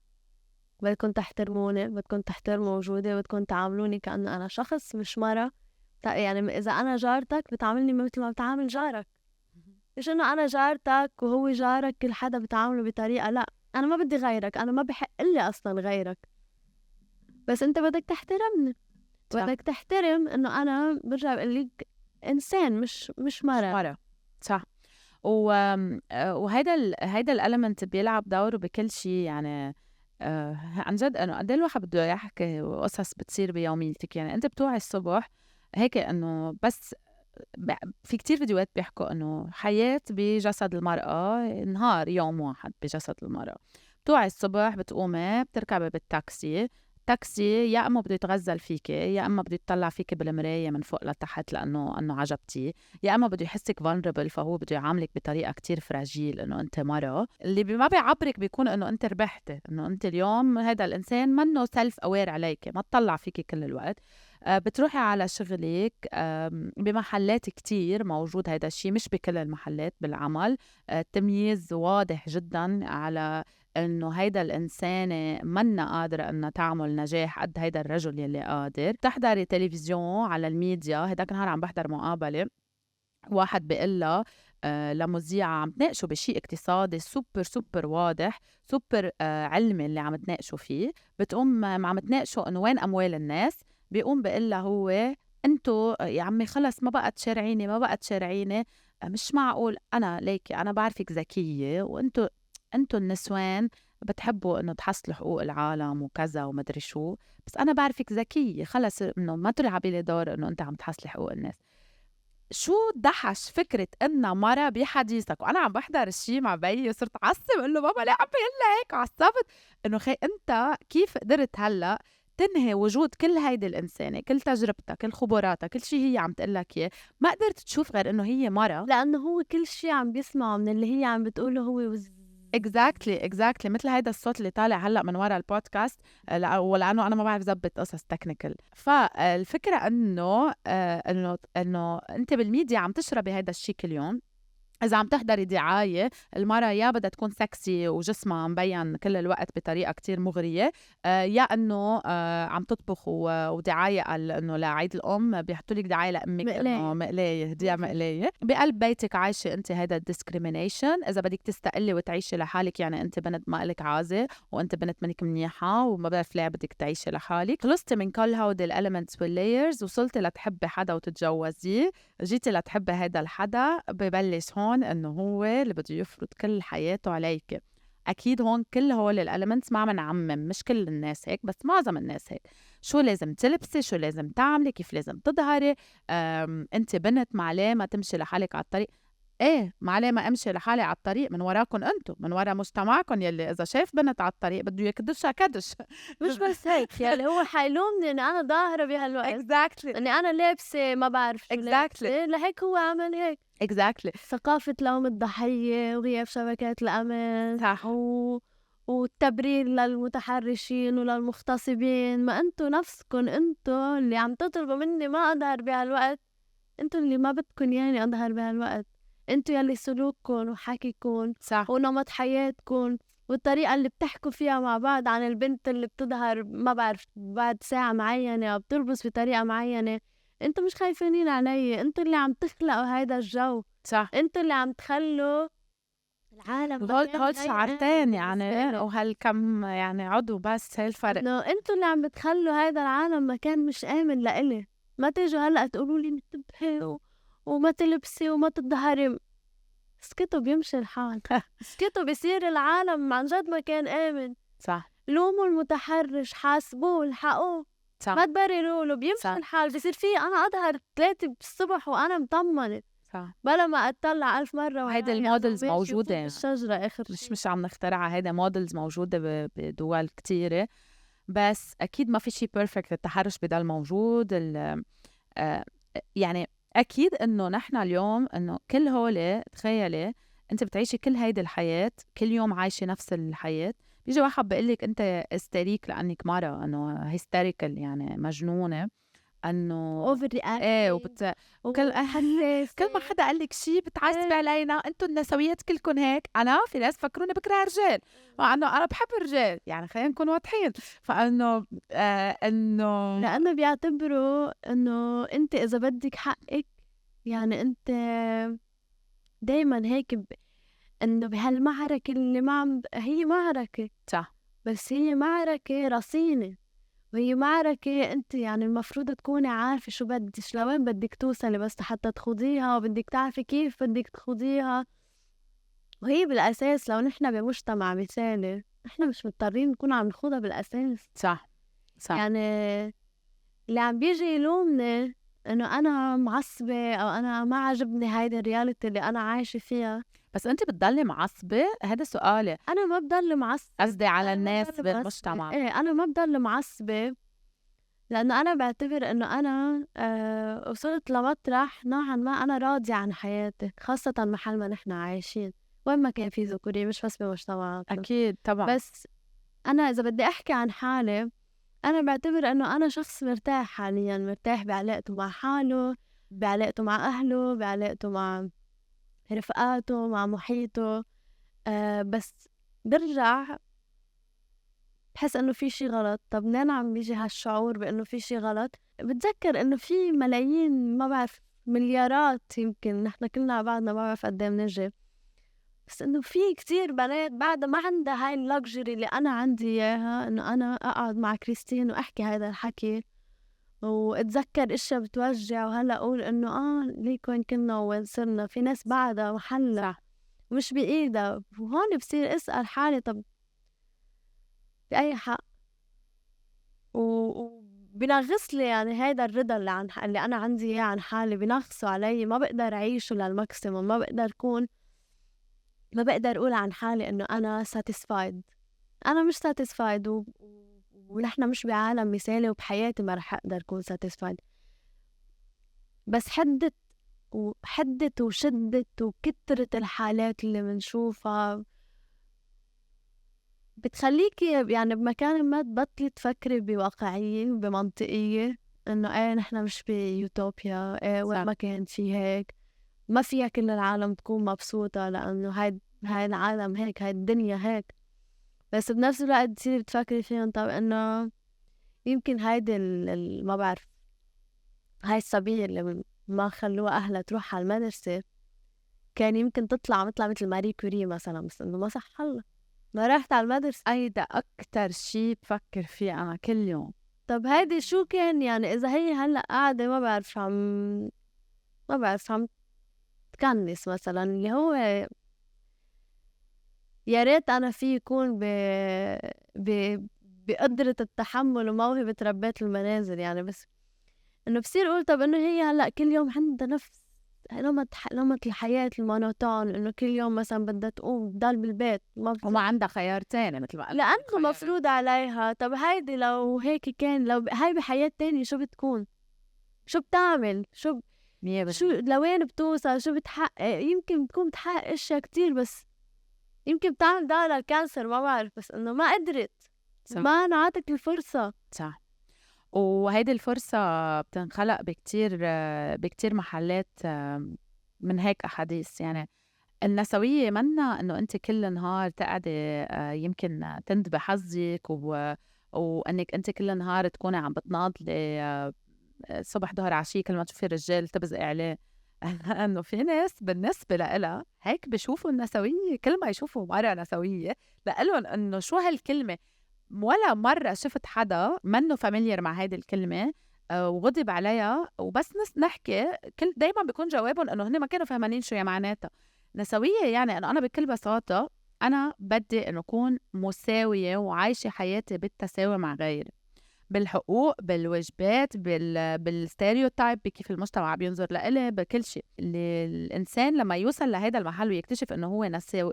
[SPEAKER 2] بدكم تحترموني، بدكم تحترموا وجودي، بدكم تعاملوني كأنه أنا شخص مش مرة. يعني إذا أنا جارتك بتعاملني مثل ما بتعامل جارك، مش إنه أنا جارتك وهو جارك كل حدا بتعامله بطريقة. لأ، أنا ما بدي غيرك، أنا ما بحق لي أصلا غيرك، بس أنت بدك تحترمني،
[SPEAKER 1] صح.
[SPEAKER 2] بدك تحترم إنه أنا برجع بقلك إنسان مش مرة.
[SPEAKER 1] مرة. صح. وهيدا هيدا الاليمنت بيلعب دوره بكل شيء. يعني عن جد انه قد ايه الواحد بده يحكي قصص بتصير بيوميتك. يعني انت بتوعي الصبح هيك انه بس في كتير فيديوهات بيحكوا انه حياة بجسد المرأة نهار يوم واحد بجسد المرأة. بتوعي الصبح بتقومي بتركبي بالتاكسي، تاكسي يا اما بده يتغزل فيكي، يا اما بده يطلع فيكي بالمرايه من فوق لتحت لانه عجبتيه، يا اما بده يحسك vulnerable فهو بده يعاملك بطريقه كتير فراجيل انه انت مره. اللي ما بيعبرك بيكون انه انت ربحتي، انه انت اليوم هذا الانسان منه سيلف اوير عليك، ما تطلع فيكي كل الوقت. بتروحي على شغلك بمحلات كتير موجود هذا الشيء، مش بكل المحلات بالعمل. التمييز واضح جدا على إنه هيدا الإنسانة منا قادرة إنها تعمل نجاح قد هيدا الرجل يلي قادر. بتحضري تلفزيون على الميديا، هداك النهار عم بحضر مقابلة واحد بيقلها لمذيعة عم تناقشوا بشيء اقتصادي سوبر واضح، سوبر علمي اللي عم تناقشوا فيه. بتقوم عم تناقشوا إنه وين أموال الناس، بيقوم بيقلها هو انتو يا عمي خلص ما بقى تشارعيني، مش معقول. أنا ليكي أنا بعرفك ذكية، وانتو النسوان بتحبوا انه تحصلوا حقوق العالم وكذا ومدري شو، بس انا بعرفك ذكيه، خلص انه ما تلعبي لي دور انه انت عم تحصلي حقوق الناس. شو دحش فكره انها مره بحديثك. وانا عم بحضر الشيء مع بيي وصرت عصب اقول له بابا ليه عم بيقول هيك، عصبت انه خي انت كيف قدرت هلا تنهي وجود كل هيدي الإنسانة، كل تجربتها، كل خبراتها، كل شيء هي عم تقلك إياه، ما قدرت تشوف غير إنه هي مرة.
[SPEAKER 2] لأنه هو كل شيء عم بيسمعه من اللي هي عم بتقوله هو
[SPEAKER 1] exactly مثل هيدا الصوت اللي طالع هلا من ورا البودكاست، ولانه انا ما بعرف زبط قصص تكنيكال. فالفكره انه انت بالميديا عم تشربي هيدا الشيء كل يوم، إذا عم تحضري دعاية المرة يا بدها تكون سكسي وجسمها مبين كل الوقت بطريقة كتير مغرية، يا إنه عم تطبخ ودعاية إنه لعيد الأم بيحطوا لك دعاية لأمك إنه مقلاية هدية مقلاية بقلب بيتك عايشة أنت. هيدا discrimination. إذا بدك تستقلي وتعيشي لحالك يعني أنت بنت ما إلك عازة وأنت بنت منك منيحة وما بعرف ليه بدك تعيشي لحالك. خلصتي من كل هودي الاليمنتس واللايرز، وصلتي لتحبي حدا وتتجوزيه، جيتي لتحبي هيدا الحدا، ببلش هون انه هو اللي بده يفرض كل حياته عليك. اكيد هون كل هول الاليمنتس ما بنعمم، مش كل الناس هيك بس معظم الناس هيك. شو لازم تلبسي، شو لازم تعملي، كيف لازم تظهري، انت بنت معليه ما تمشي لحالك على الطريق. ايه معليه ما امشي لحالي على الطريق من وراكم انتم، من ورا مجتمعكم يلي اذا شايف بنت على الطريق بده يكدشها كدش.
[SPEAKER 2] مش بس هيك يعني هو حيلومني اني انا ظاهره بهالوقت
[SPEAKER 1] اكزاكتلي
[SPEAKER 2] اني انا لابسه ما بعرف شو
[SPEAKER 1] Exactly.
[SPEAKER 2] لابسه، لهيك هو عمل هيك.
[SPEAKER 1] اكزاكتلي
[SPEAKER 2] ثقافة لوم الضحية وغياب شبكات الأمن
[SPEAKER 1] صح.
[SPEAKER 2] والتبرير للمتحرشين وللمغتصبين. ما انتو نفسكن انتو اللي عم تطلبوا مني ما أظهر بهالوقت، انتو اللي ما بدكن يعني أظهر بهالوقت، انتو يلي سلوككن وحكيكن
[SPEAKER 1] صح
[SPEAKER 2] ونمط حياتكن والطريقة اللي بتحكوا فيها مع بعض عن البنت اللي بتظهر ما بعرف بعد ساعة معينة أو بتلبس بطريقة معينة. انتو مش خايفينين علي، انتو اللي عم تخلقوا هيدا الجو،
[SPEAKER 1] صح.
[SPEAKER 2] انتو اللي عم تخلوا العالم
[SPEAKER 1] هول شعرتين يعني وهالكم يعني عضو، بس هي الفرق.
[SPEAKER 2] انه انتو اللي عم بتخلوا هيدا العالم مكان مش آمن لإلي. ما تيجوا هلأ تقولوا لي انتبهي وما تلبسي وما تظهري. اسكتوا بيمشي الحال. اسكتوا بيصير العالم عن جد مكان آمن.
[SPEAKER 1] صح
[SPEAKER 2] لوموا المتحرش، حاسبوه، الحقوه،
[SPEAKER 1] صح
[SPEAKER 2] ما تبرروا له، بيمشي
[SPEAKER 1] صح
[SPEAKER 2] الحال. بصير في انا اظهر 3 بالصبح وانا مطمنه
[SPEAKER 1] صح.
[SPEAKER 2] بلا ما اطلع 1000 مره.
[SPEAKER 1] وهيدي المودلز موجودة يعني.
[SPEAKER 2] الشجره اخر
[SPEAKER 1] مش عم نخترعها، هيدا مودلز موجودة بدول كتيرة، بس أكيد ما في شي بيرفكت. التحرش بضل موجود. آه، يعني أكيد إنه نحن اليوم إنه كل هولي تخيلي أنت بتعيشي كل هيدي الحياة، كل يوم عايشة نفس الحياة، بيجي واحد بيقلك أنت استريك لأنك مرة، إنه هيستيريكال يعني مجنونة، انه
[SPEAKER 2] اوفر
[SPEAKER 1] ايه كل
[SPEAKER 2] حساسه.
[SPEAKER 1] ما حدا قال لك شيء بتعصبي علينا، انتم النسويات كلكم هيك. انا في ناس فكروني بكره رجال، مع انه انا بحب الرجال، يعني خلينا نكون واضحين. فانه انه
[SPEAKER 2] لانه بيعتبروا انه انت اذا بدك حقك يعني انت دايما هيك انه بهالمعركه اللي ما عم هي معركه
[SPEAKER 1] صح،
[SPEAKER 2] بس هي معركه رصينه، وهي معركة انت يعني المفروض تكوني عارفة شو بدك، لوين بدك توصلي بس حتى تخوضيها، وبدك تعرفي كيف بدك تخوضيها. وهي بالأساس لو نحن بمجتمع مثالي نحن مش مضطرين نكون عم نخوضها بالأساس.
[SPEAKER 1] صح صح.
[SPEAKER 2] يعني اللي عم بيجي يلومني انه انا معصبة او انا ما عجبني هيدا الرياليتي اللي انا عايشة فيها،
[SPEAKER 1] بس انت بتضلي معصبة؟ هذا سؤالي.
[SPEAKER 2] انا ما بضل معصبة.
[SPEAKER 1] قصدي على
[SPEAKER 2] أنا ما
[SPEAKER 1] الناس
[SPEAKER 2] بضل
[SPEAKER 1] بالمجتمع.
[SPEAKER 2] ايه انا ما بضل معصبة، لأنه أنا بعتبر إنه أنا وصلت لمطرح نوعا ما أنا راضية عن حياتي، خاصة محل ما نحن عايشين وين ما كان في ذكورية، مش بس بمجتمعاتنا.
[SPEAKER 1] اكيد طبعا.
[SPEAKER 2] بس أنا إذا بدي أحكي عن حالي أنا بعتبر إنه أنا شخص مرتاح حاليا، مرتاح بعلاقته مع حاله، بعلاقته مع أهله، بعلاقته مع رفقاته، مع محيطه. بس برجع بحس إنه في شي غلط. طب منين عم بيجي هالشعور بإنه في شي غلط؟ بتذكر إنه في ملايين ما بعرف مليارات، يمكن نحن كلنا بعضنا ما بعرف قد ايه منجي، بس إنه في كتير بنات بعدها ما عندها هاي اللكجري اللي أنا عندي إياها، إنه أنا أقعد مع كريستين وأحكي هذا الحكي وأتذكر إشياء بتوجع وهلأ أقول إنه ليك وين كنا وين صرنا. في ناس بعدها محلها مش بإيدها، وهون بصير أسأل حالي طب بأي حق؟ وبنغص لي يعني هيدا الرضا اللي أنا عندي إياه عن حالي بنغصه علي، ما بقدر أعيشه للماكسيموم، ما بقدر أقول عن حالي إنه أنا satisfied. أنا مش satisfied ونحن مش بعالم مثالي، وبحياتي ما رح أقدر أكون satisfied. بس حدة وشدة وكترة الحالات اللي منشوفها بتخليكي يعني بمكان ما تبطلي تفكري بواقعية وبمنطقية، إنه نحن مش بيوتوبيا، وين ما كان في هيك. ما فيها كل العالم تكون مبسوطة، لأنه هاي العالم هيك، هاي الدنيا هيك. بس بنفس الوقت تصيري بتفكري فيهم، طب إنه يمكن هيدي ما بعرف، هاي الصبية اللي ما خلوها أهلها تروح على المدرسة كان يمكن تطلع مثل ماري كوري مثلا، بس إنه ما صح الله ما راحت على المدرسة.
[SPEAKER 1] أيدا أكتر شي بفكر فيه أنا كل يوم.
[SPEAKER 2] طب هيدي شو كان يعني إذا هي هلأ قاعدة ما بعرف عم تكنس مثلا، اللي هو يا ريت أنا في يكون ب بقدرة التحمل وموهبة ربات المنازل يعني. بس إنه بصير أقول طب إنه هي هلأ كل يوم عندها نفس نمط الحياة المونوتون، إنه كل يوم مثلا بدها تقوم تضل بالبيت
[SPEAKER 1] وما عندها خيار تاني مثل ما قلت
[SPEAKER 2] لأنه مفروض عليها. طب هيدي لو هيك كان، لو هاي بحياة تانية شو بتكون؟ شو بتعمل؟ شو لوين بتوصل؟ شو بتحقق؟ يمكن بتكون بتحقق اشياء كتير، بس يمكن بتعمل دعوة للكانسر ما بعرف، بس انه ما قدرت، ما نعطت الفرصة.
[SPEAKER 1] صح. وهيدي الفرصة بتنخلق بكتير محلات من هيك أحاديث. يعني النسوية منا إنه أنت كل نهار تقعدي يمكن تندبي حظك وإنك أنت كل نهار تكوني عم بتناضلي صبح ظهر عشية كل ما تشوفي رجال تبزقي عليه. إنه في ناس بالنسبة لإلها هيك بشوفوا النسوية، كل ما يشوفوا مرة نسوية لإلهم إنه شو هالكلمة. ولا مرة شفت حدا منه فاميليار مع هيدي الكلمة وغضب عليها، وبس نحكي دايما بيكون جوابهم انه هن ما كانوا فهمانين شو هي معناتها. نسوية يعني انه انا بكل بساطة انا بدي انه اكون مساوية وعايشة حياتي بالتساوي مع غيري، بالحقوق، بالواجبات، بالستيريوتايب، بكيف المجتمع بينظر لإلي، بكل شيء. الإنسان لما يوصل لهذا المحل ويكتشف إنه هو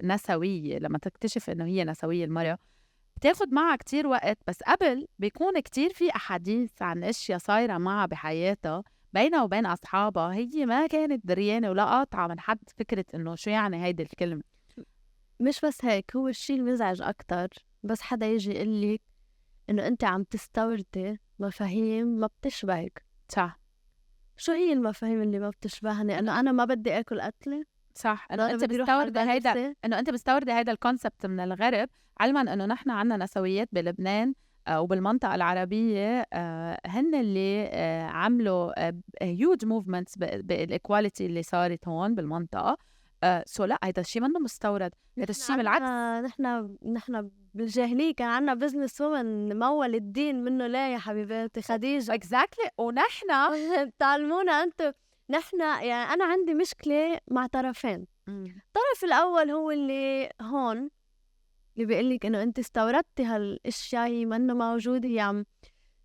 [SPEAKER 1] نسوية، لما تكتشف إنه هي نسوية المرأة بتاخد معها كتير وقت، بس قبل بيكون كتير في أحاديث عن أشياء صايرة معها بحياتها بينها وبين أصحابها هي ما كانت دريانة ولا قاطعة من حد فكرة إنه شو يعني هيدي الكلمة.
[SPEAKER 2] مش بس هيك، هو الشيء المزعج أكتر بس حدا يجي يقلك إنه أنت عم تستوردي مفاهيم ما بتشبهك.
[SPEAKER 1] صح.
[SPEAKER 2] شو هي المفاهيم اللي ما بتشبهني؟ إنه أنا ما بدي آكل قتلة.
[SPEAKER 1] صح. إنه أنت بتستوردي هيدا الكونسبت من الغرب، علما إنه نحن عنا نسويات بلبنان وبالمنطقة العربية هن اللي عملوا هيوج موفمنتس بالإيكواليتي اللي صارت هون بالمنطقة. سو لا هيدا الشيء منه مستورد، هيدا الشيء بالعكس.
[SPEAKER 2] نحن بالجاهلية كان عنا بزنس ومن مول الدين منه. لا يا حبيباتي خديجة
[SPEAKER 1] اكزاكتلي. ونحن
[SPEAKER 2] تعلمونا انتم. نحن يعني انا عندي مشكلة مع طرفين. الطرف الاول هو اللي هون اللي بيقلك انه انت استوردتي هالاشياء، هي منه موجودة،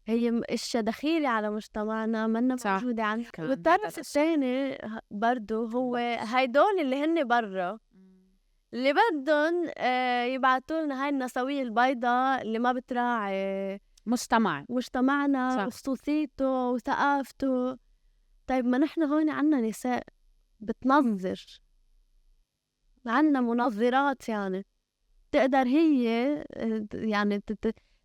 [SPEAKER 2] هي اشياء دخيلة على مجتمعنا منه موجودة عندنا. والطرف الثاني برضو هو هيدول اللي هن برا اللي بدهم يبعتوا لنا هاي النسوية البيضاء اللي ما بتراعي مجتمعنا وخصوصيته وثقافته. طيب ما نحن هون عنا نساء بتنظر، عنا منظرات يعني تقدر هي يعني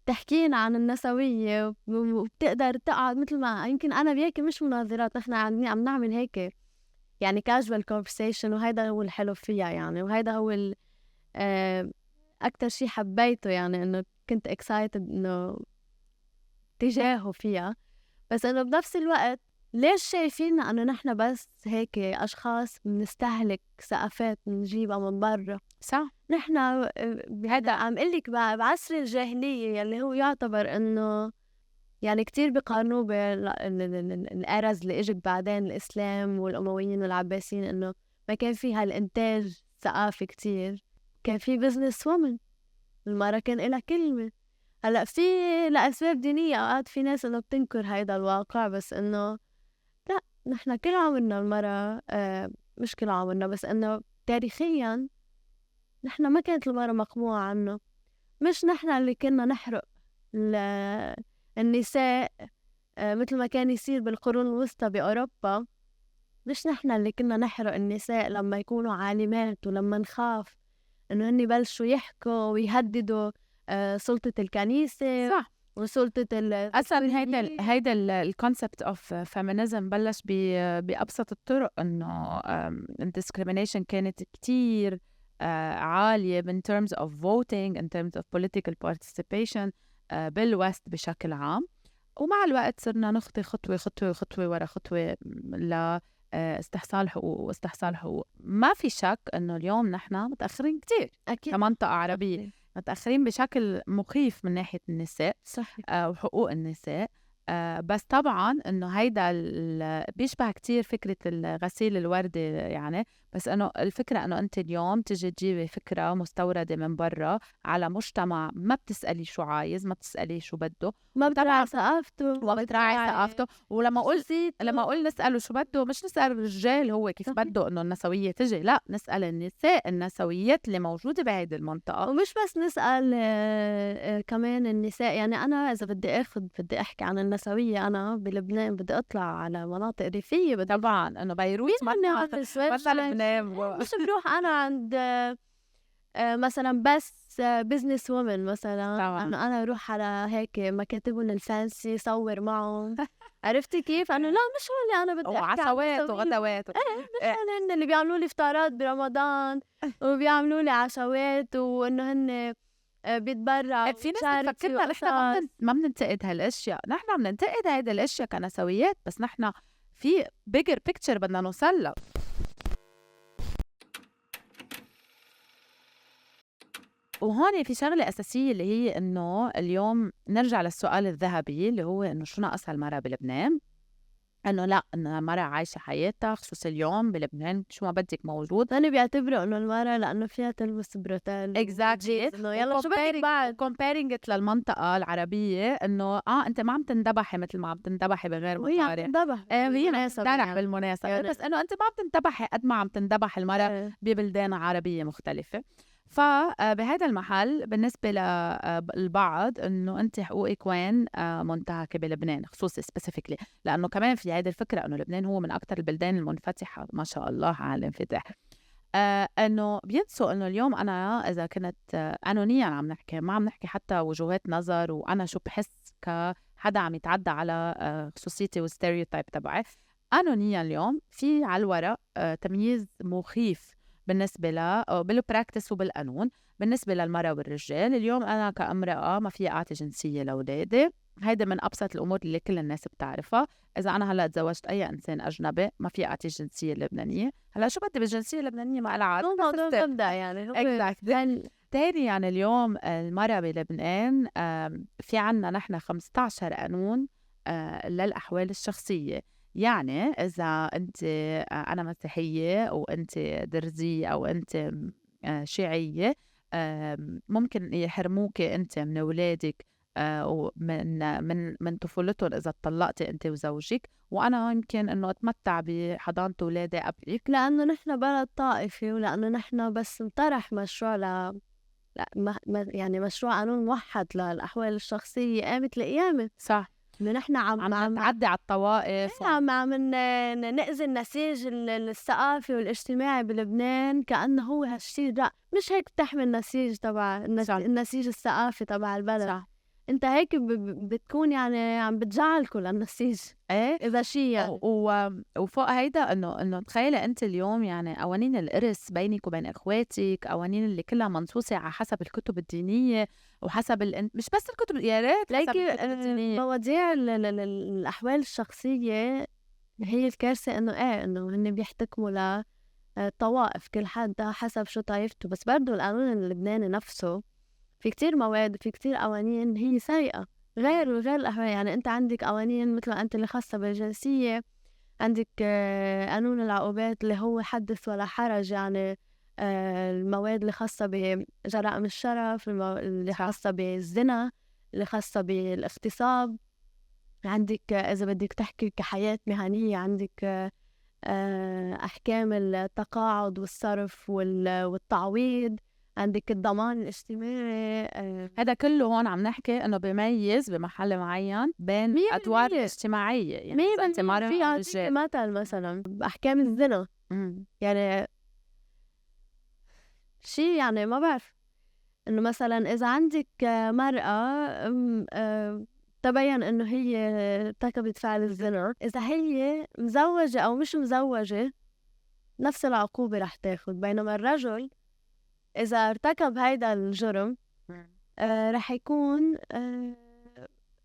[SPEAKER 2] تحكينا عن النسوية، وبتقدر تقعد مثل ما يمكن أنا بياكي مش مناظرات، نحن عم نعمل هيك يعني casual conversation، وهيدا هو الحلو فيها يعني. وهيدا هو أكتر شي حبيته يعني، إنه كنت excited إنه تجاهه فيها. بس إنه بنفس الوقت ليش شايفيننا إنه نحن بس هيك أشخاص بنستهلك ثقافات بنجيبها من برا؟ صح. نحن هذا عم قلك بعصر الجاهلية يلي هو يعتبر إنه يعني كتير بقارنوه بالأرز اللي إجت بعدين الإسلام والأمويين والعباسيين، إنه ما كان فيها الإنتاج ثقافي كتير، كان في بزنس وومن، المرأة كان إلها كلمة. هلأ في لأسباب دينية أوقات في ناس إنه بتنكر هيدا الواقع، بس إنه لا نحن كل عمرنا المرأة مش كل عمرنا، بس إنه تاريخيا نحن ما كانت المرأة مقموعة عنه. مش نحن اللي كنا نحرق النساء مثل ما كان يصير بالقرون الوسطى بأوروبا. مش نحن اللي كنا نحرق النساء لما يكونوا عالمات، ولما نخاف إنه هن بلشوا يحكوا ويهددوا سلطة الكنيسة.
[SPEAKER 1] صح.
[SPEAKER 2] وسلطة
[SPEAKER 1] اصلا هيدا الكونسبت اوف فيمينيزم بلش بابسط الطرق، انه الديسكريمينيشن كانت كتير عاليه in terms of voting in terms of political participation بالوست بشكل عام. ومع الوقت صرنا نخطي خطوه خطوه خطوه ورا خطوه ل استحصال حقوق واستحصال حقوق. ما في شك انه اليوم نحن متاخرين كتير
[SPEAKER 2] أكيد
[SPEAKER 1] كمنطقه عربيه، متأخرين بشكل مخيف من ناحية النساء
[SPEAKER 2] صحيح.
[SPEAKER 1] وحقوق النساء. بس طبعا انه هيدا بيشبه كتير فكرة الغسيل الوردي يعني، بس انه الفكرة انه انت اليوم تجي تجيبي فكرة مستوردة من برا على مجتمع ما بتسألي شو عايز، ما بتسألي شو بده،
[SPEAKER 2] ما بتراعي ثقافته
[SPEAKER 1] ولما اقول نسأله شو بده، مش نسأل الرجال هو كيف بده انه النسوية تجي، لا نسأل النساء النسويات اللي موجودة بهيدي المنطقة.
[SPEAKER 2] ومش بس نسأل كمان النساء. يعني أنا إذا بدي أحكي عن النسوية، أنا بلبنان بدي أطلع على مناطق ريفية،
[SPEAKER 1] طبعا إنه بيروت مثلا لبنان
[SPEAKER 2] مش بروح أنا عند مثلا بس بزنس وومن مثلا
[SPEAKER 1] طبعا.
[SPEAKER 2] إنه أنا أروح على هيك مكاتبهم الفانسي صور معهم. عرفتي كيف؟ أنه لا مش هو اللي أنا بدي أحكي عن
[SPEAKER 1] وعشوات وغدوات
[SPEAKER 2] مش هن اللي بيعملوا لي فطارات برمضان وبيعملوا لي عشوات، وإنه هن بيتبرعوا.
[SPEAKER 1] في ناس بتفكرنا نحن ما بننتقد هالاشياء، نحن بننتقد هيدا الاشياء كنسويات، بس نحن في bigger picture بدنا نوصل له. وهون في شغلة أساسية اللي هي إنه اليوم نرجع للسؤال الذهبي اللي هو إنه شو ناقص هالمرأة بلبنان؟ إنه لا، إنه المرأة عايشة حياتها، خصوصا اليوم بلبنان شو ما بدك موجود.
[SPEAKER 2] هن بيعتبروا إنه المرأة لأنه فيها تلبس بروتال
[SPEAKER 1] exactly
[SPEAKER 2] إنه يلا شو بدك بعد.
[SPEAKER 1] comparing للمنطقة العربية إنه أنت ما عم تندبحي مثل ما عم تندبحي بغير مصاري.
[SPEAKER 2] هي بتندبح
[SPEAKER 1] هي بتندبح بالمناسبة
[SPEAKER 2] يعني.
[SPEAKER 1] بس إنه أنت ما بتندبحي قد ما عم تندبح المرأة ببلدان عربية مختلفة. فبهذا المحل بالنسبة للبعض إنه أنت حقوقك وين منتهكة بلبنان خصوصي سبيسيفيكلي، لأنه كمان في هذه الفكرة إنه لبنان هو من أكتر البلدان المنفتحة ما شاء الله على الانفتاح. إنه بينسوا إنه اليوم أنا إذا كنت قانونيا عم نحكي، ما عم نحكي حتى وجهات نظر وأنا شو بحس كحدا عم يتعدى على خصوصيتي والستيريوتايب تبعي. قانونيا اليوم في على الورق تمييز مخيف بالنسبة بالبراكتس وبالقانون بالنسبة للمرأة والرجال. اليوم أنا كامرأة ما في أعطي جنسية لأولادي، هيدا من أبسط الأمور اللي كل الناس بتعرفها. إذا أنا هلأ تزوجت أي إنسان أجنبي ما في أعطي الجنسية اللبنانية. هلأ شو بدي بالجنسية اللبنانية مع العاد
[SPEAKER 2] مبدأ يعني
[SPEAKER 1] تاني. يعني اليوم المرأة بلبنان في عنا نحن 15 قانون للأحوال الشخصية. يعني إذا أنت أنا مسيحية وأنت درزية أو أنت شيعية ممكن يحرموك أنت من أولادك من طفولتهم إذا اتطلقتي أنت وزوجك، وأنا يمكن إنه أتمتع بحضانة أولادي قبلك،
[SPEAKER 2] لأنه نحن بلد طائفي، ولأنه نحن بس انطرح مشروع يعني مشروع قانون موحد للأحوال الشخصية قامت القيامة.
[SPEAKER 1] صح.
[SPEAKER 2] إنه نحن عم
[SPEAKER 1] نعدي على الطوائف
[SPEAKER 2] عم نأذي النسيج الثقافي والاجتماعي بلبنان كأنه هو هالشي. لا مش هيك بتحمي النسيج تبع النسيج الثقافي تبع البلد. صح. انت هيك بتكون يعني عم بتجعلكوا للنسيج اذا شيء يعني.
[SPEAKER 1] وفوق هيدا انه تخيلي انت اليوم يعني قوانين الارث بينك وبين اخواتك، قوانين اللي كلها منصوصه على حسب الكتب الدينيه وحسب مش بس الكتب، يا ريت حسب الكتب الدينيه.
[SPEAKER 2] مواضيع الاحوال الشخصيه هي الكارثه، انه هن بيحتكموا لطوائف، كل حدا حسب شو طائفته. بس برضو القانون اللبناني نفسه في كتير مواد وفي كتير قوانين هي سيئة غير الأحوال. يعني أنت عندك قوانين مثل أنت اللي خاصة بالجنسية، عندك قانون العقوبات اللي هو حدث ولا حرج، يعني المواد اللي خاصة بجرائم الشرف، اللي خاصة بالزنا، اللي خاصة بالاغتصاب. عندك إذا بدك تحكي كحياة مهنية عندك أحكام التقاعد والصرف والتعويض، عندك الضمان الاجتماعي.
[SPEAKER 1] هذا كله هون عم نحكي انه بيميز بمحل معين بين ادوار الاجتماعيه. يعني
[SPEAKER 2] انت مرة في مثلا باحكام الزنا يعني شيء يعني ما بعرف انه مثلا اذا عندك مرأة تبين إنه هي ارتكبت فعل الزنا، إذا هي مزوجة أو مش مزوجة نفس العقوبة رح تاخد. بينما الرجل إذا ارتكب هيدا الجرم رح يكون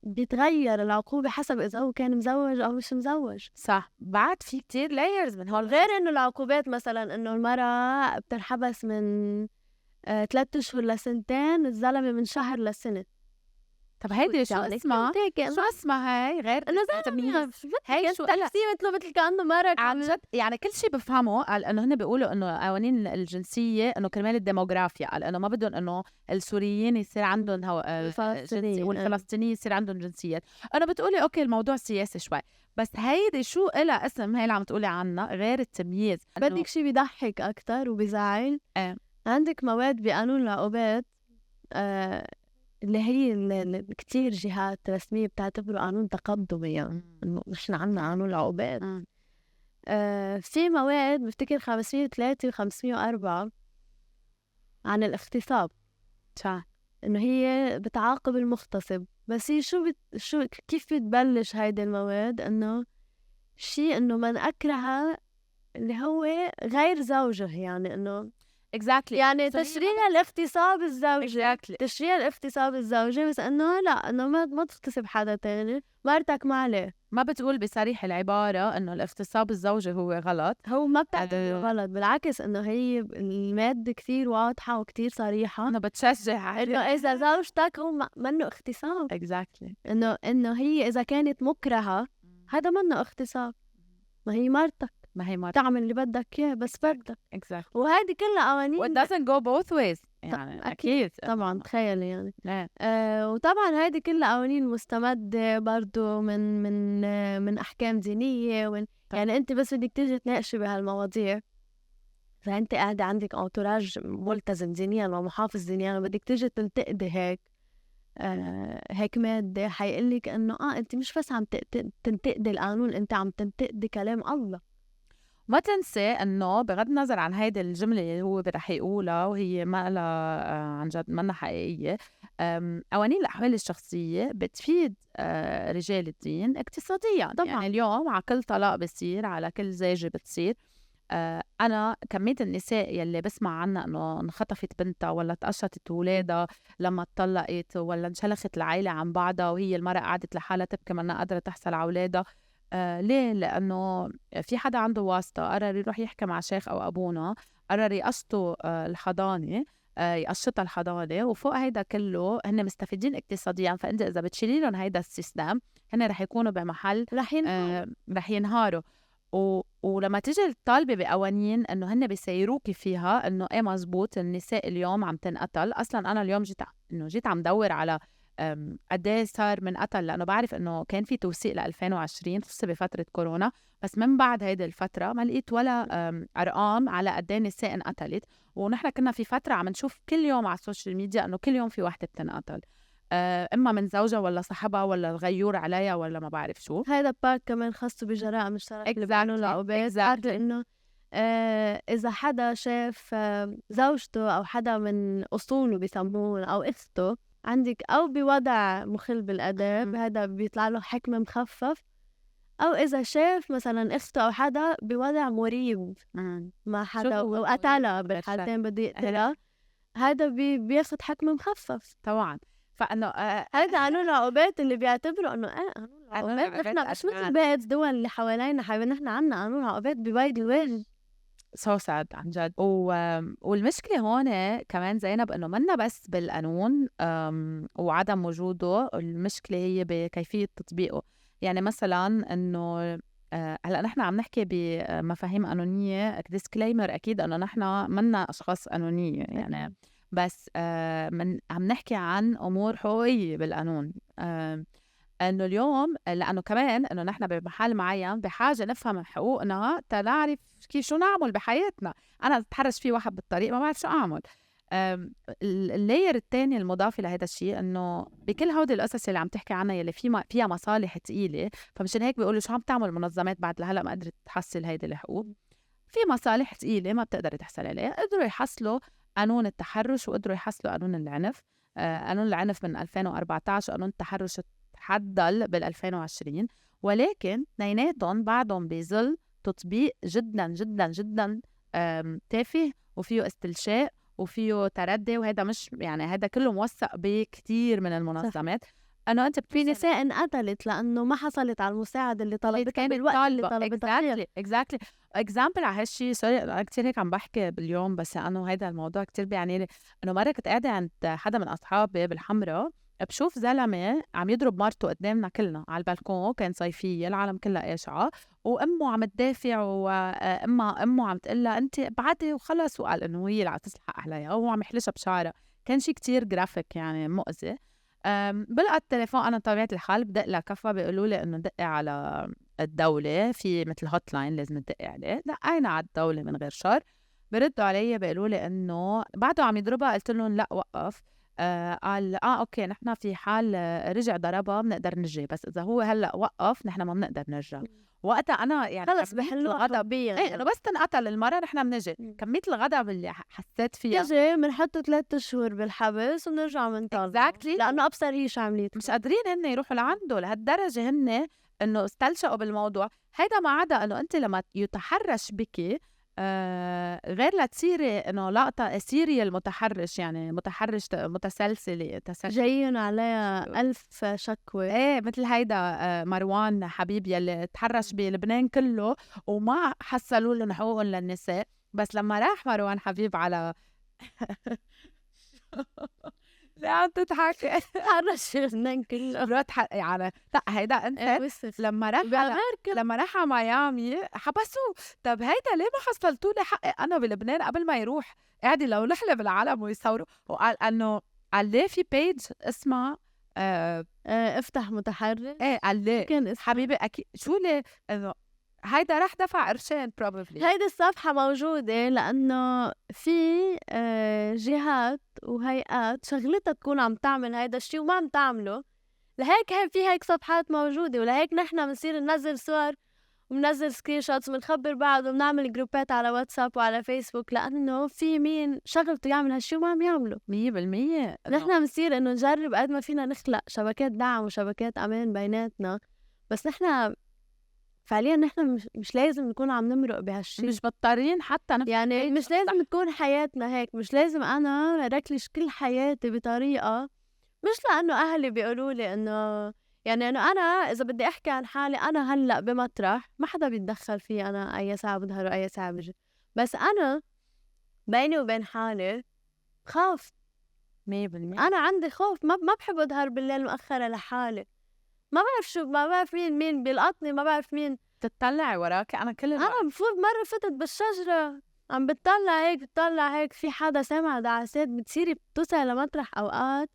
[SPEAKER 2] بيتغير العقوبة حسب إذا هو كان مزوج أو مش مزوج.
[SPEAKER 1] صح. بعد في كتير layers من هول،
[SPEAKER 2] غير إنه العقوبات مثلا إنه المرأة بتنحبس من 3 أشهر لسنتين، الزلمة من شهر لسنة.
[SPEAKER 1] طب هيدي شو
[SPEAKER 2] يعني
[SPEAKER 1] اسمها؟
[SPEAKER 2] شو
[SPEAKER 1] شو اسمها هاي غير
[SPEAKER 2] إنه
[SPEAKER 1] التمييز؟
[SPEAKER 2] هي
[SPEAKER 1] هي
[SPEAKER 2] شو
[SPEAKER 1] شو
[SPEAKER 2] تحسيه مثل كأنه مرة
[SPEAKER 1] عن جد يعني كل شيء بفهمه. قال انه هن بيقولوا انه قوانين الجنسيه انه كرمال الديموغرافيا، قال انه ما بدهم انه السوريين يصير عندهم
[SPEAKER 2] الفلسطينيين
[SPEAKER 1] والفلسطينيين يصير عندهم جنسيات. انا بتقولي اوكي الموضوع سياسي شوي، بس هيدي شو إلها اسم هي اللي عم تقولي عنها غير التمييز؟
[SPEAKER 2] بدك شيء بيضحك أكتر وبيزعل. عندك مواد بقانون العقوبات اللي هي كتير جهات رسمية بتعتبره قانون تقدمي، يعني إنه نحن عنا قانون العقوبات. في مواد بفتكر 503 و 504 عن الاغتصاب، إنه هي بتعاقب المغتصب. بس هي شو كيف بتبلش هيدي المواد؟ إنه شيء إنه من أكره اللي هو غير زوجه، يعني إنه
[SPEAKER 1] exactly.
[SPEAKER 2] يعني تشريع الاغتصاب الزوجي
[SPEAKER 1] exactly.
[SPEAKER 2] تشريع الاغتصاب الزوجي، بس انه لا، انه ما تغتصب حدا تاني، مرتك ما عليه.
[SPEAKER 1] ما بتقول بصريح العبارة انه الاغتصاب الزوجي هو غلط،
[SPEAKER 2] هو ما بتعتبر غلط، بالعكس انه هي المادة كتير واضحة وكتير صريحة،
[SPEAKER 1] انه بتشجع
[SPEAKER 2] انه اذا زوجتك هو منه اغتصاب.
[SPEAKER 1] exactly.
[SPEAKER 2] انه هي اذا كانت مكرهة هذا منه اغتصاب، ما هي مرتك، تعمل اللي بدك اياه بس بدك.
[SPEAKER 1] exactly.
[SPEAKER 2] وهذه كلها قوانين
[SPEAKER 1] it doesn't go both ways يعني أكيد
[SPEAKER 2] طبعا. تخيل يعني وطبعا هذه كلها قوانين مستمدة برضو من أحكام دينية يعني أنت بس بدك تيجي تناقشي بهالمواضيع، فأنت قاعدة عندك أنتوراج ملتزم دينيا ومحافظ دينيا، بدك تيجي تنتقدي هيك مادة حيقلك إنه أنت مش بس عم تنتقدي القانون، أنت عم تنتقدي كلام الله.
[SPEAKER 1] ما تنسى انه بغض النظر عن هيدي الجمله اللي هو رح يقولها وهي ما لها عن جد ما حقيقيه، قوانين الاحوال الشخصيه بتفيد رجال الدين اقتصاديا طبعا. يعني اليوم على كل طلاق بصير، على كل زوجه بتصير، انا كميه النساء يلي بسمع عنها انه انخطفت بنتها ولا تقشطت ولادها لما اتطلقت، ولا انشلخت العائله عن بعضها وهي المراه قعدت لحالها تبكي منها قادره تحصل على اولادها. ليه؟ لأنه في حدا عنده واسطة قرر يروح يحكي مع شيخ أو أبونا، قرر يقشطوا الحضانة، يقشطها الحضانة، وفوق هيدا كله هن مستفيدين اقتصاديا. فأنت إذا بتشيلي لهم هيدا السيستم هن رح يكونوا بمحل رح ينهاروا. ولما تيجي الطالبة بقوانين إنه هن بيسيروكي فيها إنه إيه مزبوط النساء اليوم عم تنقتل. أصلا أنا اليوم جيت عم دور على قد ايه صار من قتل، لانه بعرف انه كان في توثيق ل 2020 خصوصا بفتره كورونا، بس من بعد هيدي الفتره ما لقيت ولا ارقام على قد ايه نساء انقتلت. ونحن كنا في فتره عم نشوف كل يوم على السوشيال ميديا انه كل يوم في وحده بتنقتل، اما من زوجها ولا صاحبها ولا الغيور عليها ولا ما بعرف شو.
[SPEAKER 2] هذا بارت كمان خاصه بجرائم مشتركه اللي بيعملوا العقوبات. انه اذا حدا شاف زوجته او حدا من اصوله بيسموه او اخته عندك أو بوضع مخل بالأداب، هذا بيطلع له حكم مخفف. أو إذا شاف مثلا أخته أو حدا بوضع مريب مع حدا وقتلها، بالحالتين بده يقتلها، هذا بياخد حكم مخفف طبعا. فإنه هذا قانون العقوبات اللي بيعتبروا إنه قانون العقوبات نحن مش مثل باقي الدول اللي حوالينا، نحن عنا قانون عقوبات ببيد الواجب.
[SPEAKER 1] سو ساد عن جد. والمشكلة هون كمان زينب إنه منا بس بالقانون وعدم وجوده، المشكلة هي بكيفية تطبيقه. يعني مثلا إنه هلا نحن عم نحكي بمفاهيم قانونية، ديسكليمر أكيد إنه نحن منا أشخاص قانونية يعني، بس عم نحكي عن أمور حقوقية بالقانون. انه اليوم لانه كمان انه نحن بمحل معين بحاجه نفهم حقوقنا تنعرف شو نعمل بحياتنا. انا اتحرش في واحد بالطريق ما بعرف شو اعمل. اللاير الثاني المضافي لهذا الشيء انه بكل هودي القصص اللي عم تحكي عنها يلي فيها مصالح ثقيله، فمشان هيك بيقولوا شو عم تعمل المنظمات بعد لهلا ما قدرت تحصل هيدي الحقوق. في مصالح ثقيله ما بتقدر تحصل عليها، قدروا يحصلوا قانون التحرش وقدروا يحصلوا قانون العنف. قانون العنف من 2014، قانون التحرش حتضل بال2020، ولكن اثنيناتهم بعدهم بظل تطبيق جدا جدا جدا تافه وفيه استلشاء وفيه تردي، وهذا مش يعني هذا كله موثق بكتير من المنظمات. انه انت
[SPEAKER 2] في نساء انقتلت لانه ما حصلت على المساعده اللي طلبتها
[SPEAKER 1] كانت
[SPEAKER 2] بالوقت اللي طلبتها.
[SPEAKER 1] اكزاكتلي اكزامبل على هالشيء. سوري انا كثير هيك عم بحكي باليوم، بس انه هذا الموضوع كثير بيعني لي. انه مره كنت قاعده عند حدا من اصحابي بالحمراء، بشوف زلمه عم يضرب مرته قدامنا كلنا على البلكون، كان صيفيه العالم كلها قاشعه، وامه عم تدافع، وامه عم تقول لها انت ابعدي وخلص، وقال انه هي اللي عم تسحق عليها وهو عم يحلشها بشعرها. كان شيء كتير جرافيك يعني مؤذي. بلقى التليفون، انا طبيعه الحال بدق لها كفه، بيقولوا لي انه دقي على الدوله، في مثل هوت لاين لازم تدقي عليه. دقينا على الدوله من غير شر، بردوا علي بيقولوا لي انه بعده عم يضربها. قلت لهم لا وقف. قال اوكي نحن في حال رجع ضربها بنقدر نجي، بس اذا هو هلا وقف نحن ما بنقدر نرجع. وقتها انا يعني
[SPEAKER 2] خلص بحلوها حربيا.
[SPEAKER 1] ايه انه بس تنقتل المره نحن بنجي. كميه الغضب اللي حسيت فيها،
[SPEAKER 2] نجي بنحطه 3 أشهر بالحبس وبنرجع بنطلع
[SPEAKER 1] exactly.
[SPEAKER 2] لانه ابصر هي شو عملت،
[SPEAKER 1] مش قادرين هن يروحوا لعنده لهالدرجه، هن انه استلشقوا بالموضوع هيدا. ما عدا انه انت لما يتحرش بك غير لتصيري انه لقطه سيريال متحرش، يعني متحرش متسلسله
[SPEAKER 2] جايين عليها 1000 شكوى.
[SPEAKER 1] ايه مثل هيدا مروان حبيب يلي تحرش بلبنان كله وما حصلوا لهم حقوق للنساء. بس لما راح مروان حبيب على لا عم تضحك
[SPEAKER 2] حرش لبنان كله
[SPEAKER 1] يعني لا هيدا انت لما راح على ميامي حبسوه. طب هيدا ليه ما حصلتوا لي حقي انا بلبنان قبل ما يروح؟ قاعد لو لحلة بالعالم ويصوروا. وقال انه قال ليه في بيج اسمها
[SPEAKER 2] افتح متحرش.
[SPEAKER 1] ايه قال ليه حبيبي اكيد شو ليه انه هيدا راح دفع قرشين probably.
[SPEAKER 2] هيدي الصفحة موجودة لأنه في جهات وهيئات شغلتها تكون عم تعمل هيدا الشيء وما عم تعمله، لهيك في هيك صفحات موجودة، ولهيك نحن بنصير ننزل صور وبننزل سكرين شوتس وبنخبر بعض وبنعمل جروبات على واتساب وعلى فيسبوك، لأنه في مين شغلته يعمل هالشيء وما عم يعمله
[SPEAKER 1] 100%.
[SPEAKER 2] نحن بنصير إنه نجرب قد ما فينا نخلق شبكات دعم وشبكات أمان بيناتنا، بس نحن فعليا نحن مش لازم نكون عم نمرق بهالشي،
[SPEAKER 1] مش مضطرين حتى
[SPEAKER 2] يعني مش لازم تكون حياتنا هيك، مش لازم انا ركلش كل حياتي بطريقه، مش لانه اهلي بيقولوا لي انه يعني انه انا اذا بدي احكي عن حالي انا هلا بمطرح ما حدا بيتدخل فيه، انا اي ساعه بظهر واي ساعه بجي، بس انا بيني وبين حالي خاف
[SPEAKER 1] 100%.
[SPEAKER 2] انا عندي خوف، ما بحب اظهر بالليل مؤخره لحالي، ما بعرف شو، ما بعرف مين بيلقطني، ما بعرف مين.
[SPEAKER 1] تطلعي وراك انا كل الوقت.
[SPEAKER 2] انا بفوت مره فتت بالشجره عم بتطلع هيك في حدا سامع دعاسات، بتصيري بتوصلي لمطرح اوقات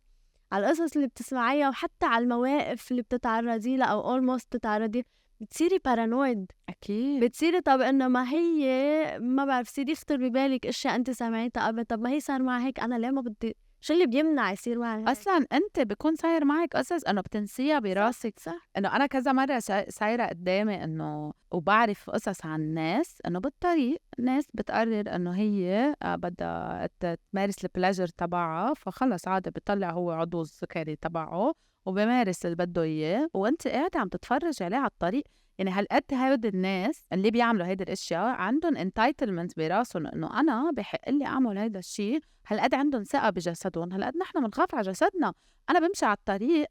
[SPEAKER 2] على القصص اللي بتسمعيها وحتى على المواقف اللي بتتعرضي لها او اولموست تتعرضي، بتصيري بارانويد.
[SPEAKER 1] اكيد
[SPEAKER 2] بتصيري طب انه ما هي ما بعرف سيدي يخطر ببالك اشياء انت سمعتها قبل، طب ما هي صار معها هيك، انا ليه ما بدي، شو اللي بيمنع يصير معي هيك؟
[SPEAKER 1] اصلا انت بكون صاير معك قصص انه بتنسيها براسك.
[SPEAKER 2] صح.
[SPEAKER 1] انه انا كذا مره صايره قدامي انه وبعرف قصص عن ناس انه بالطريق ناس بتقرر انه هي بدها تمارس البلاجر تبعها، فخلص عادي بتطلع هو عضو الذكري تبعه وبمارس اللي بده اياه، وانت قاعده عم تتفرج عليه على الطريق. يعني هالقد هيدا الناس اللي بيعملوا هيدا الاشياء عندهم انتايتلمنت براسهم انه انا بحق لي اعمل هيدا الشيء، هالقد عندهم ثقه بجسدهم، هالقد نحن بنخاف على جسدنا. انا بمشي على الطريق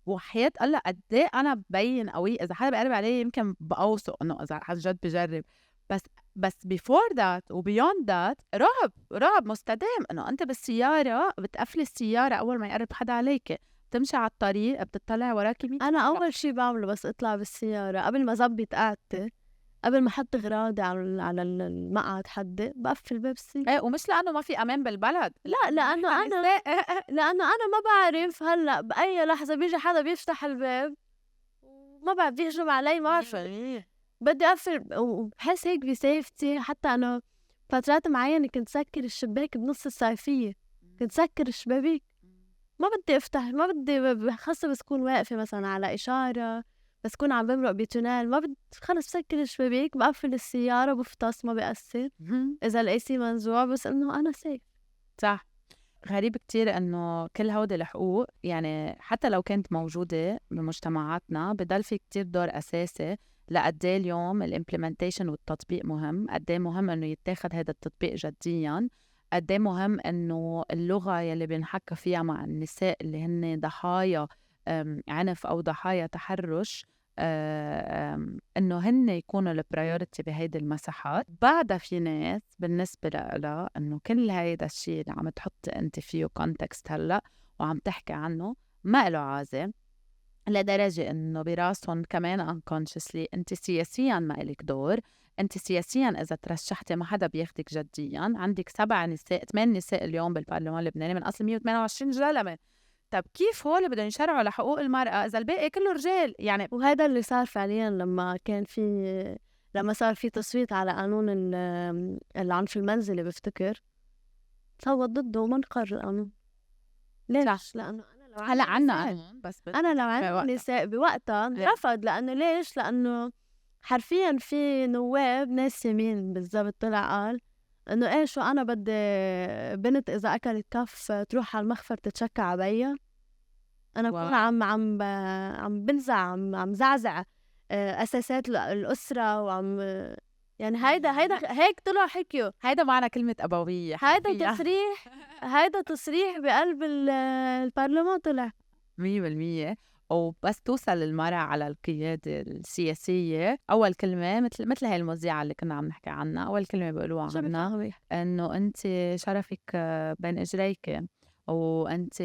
[SPEAKER 1] وحياة الله قد ايه انا ببين قوي، اذا حدا بقرب علي يمكن بقوصه انه اذا عن جد بجرب، بس before that و beyond that رعب مستدام. انه انت بالسياره بتقفلي السياره اول ما يقرب حدا عليك، تمشي على الطريق بتطلع وراكي 100
[SPEAKER 2] انا اول شيء بعمله بس اطلع بالسياره قبل ما ظبط قعدتي، قبل ما احط اغراضي على المقعد حدي، بقفل باب السياره.
[SPEAKER 1] ايه ومش لانه ما في امان بالبلد،
[SPEAKER 2] لا لانه انا ما بعرف هلا باي لحظه بيجي حدا بيفتح الباب وما بعرف بيهجم علي، ما بعرف بدي اقفل وبحس هيك بسيفتي. حتى انا فترات معينه كنت سكر الشباك بنص الصيفيه، كنت سكر الشبابيك، ما بدي افتح، ما بدي، خاصة بس كون واقفة مثلا على إشارة، بس كون عم بمرق بتونال، ما بدي، خلص بسكر الشبابيك، بقفل السيارة، بفطس، ما بيأثر إذا الأي سي منزوع، بس إنه أنا سيف.
[SPEAKER 1] صح. غريب كتير إنه كل هودي الحقوق يعني حتى لو كانت موجودة بمجتمعاتنا بضل في كتير دور أساسي لقديه اليوم الإمبلمنتيشن والتطبيق مهم، قديه مهم إنه يتاخد هذا التطبيق جديا، قديه مهم إنه اللغة يلي بنحكى فيها مع النساء اللي هن ضحايا عنف أو ضحايا تحرش إنه هن يكونوا البرايورتي بهيدي المساحات. بعدها في ناس بالنسبة لها إنه كل هيدا الشيء اللي عم تحط أنت فيه كونتكست هلأ وعم تحكي عنه ما له عازة، لدرجة إنه براسهم كمان unconsciously أنت سياسيا ما إلك دور، أنت سياسيا إذا ترشحتي ما حدا بياخدك جديا. عندك 8 نساء اليوم بالبرلمان اللبناني من أصل 128 زلمة. طب كيف هول بدهم يشرعوا لحقوق المرأة إذا الباقي كله رجال؟ يعني
[SPEAKER 2] وهذا اللي صار فعليا لما صار في تصويت على قانون العنف المنزلي، بفتكر صوت ضده ومنقر القانون. ليش؟ لأنه أنا لو
[SPEAKER 1] هلا عنا
[SPEAKER 2] نساء،
[SPEAKER 1] قانون بس
[SPEAKER 2] أنا لو عندي نساء بوقتها رفض. لأنه ليش؟ لأنه حرفيا في نواب ناس يمين بالضبط طلع قال إنه إيه شو أنا بدي بنت إذا أكلت كف تروح على المخفر تتشكى عبيا؟ أنا بكون عم بنزع عم زعزع أساسات الأسرة وعم يعني هيدا هيك طلعوا حكيوا.
[SPEAKER 1] هيدا معنى كلمة أبوية.
[SPEAKER 2] هيدا تصريح بقلب البرلمان طلع
[SPEAKER 1] 100%. وبس توصل المرأة على القيادة السياسية أول كلمة مثل هاي المذيعة اللي كنا عم نحكي عنها، أول كلمة بيقولوها عنها إنه أنت شرفك بين إجريك، وأنت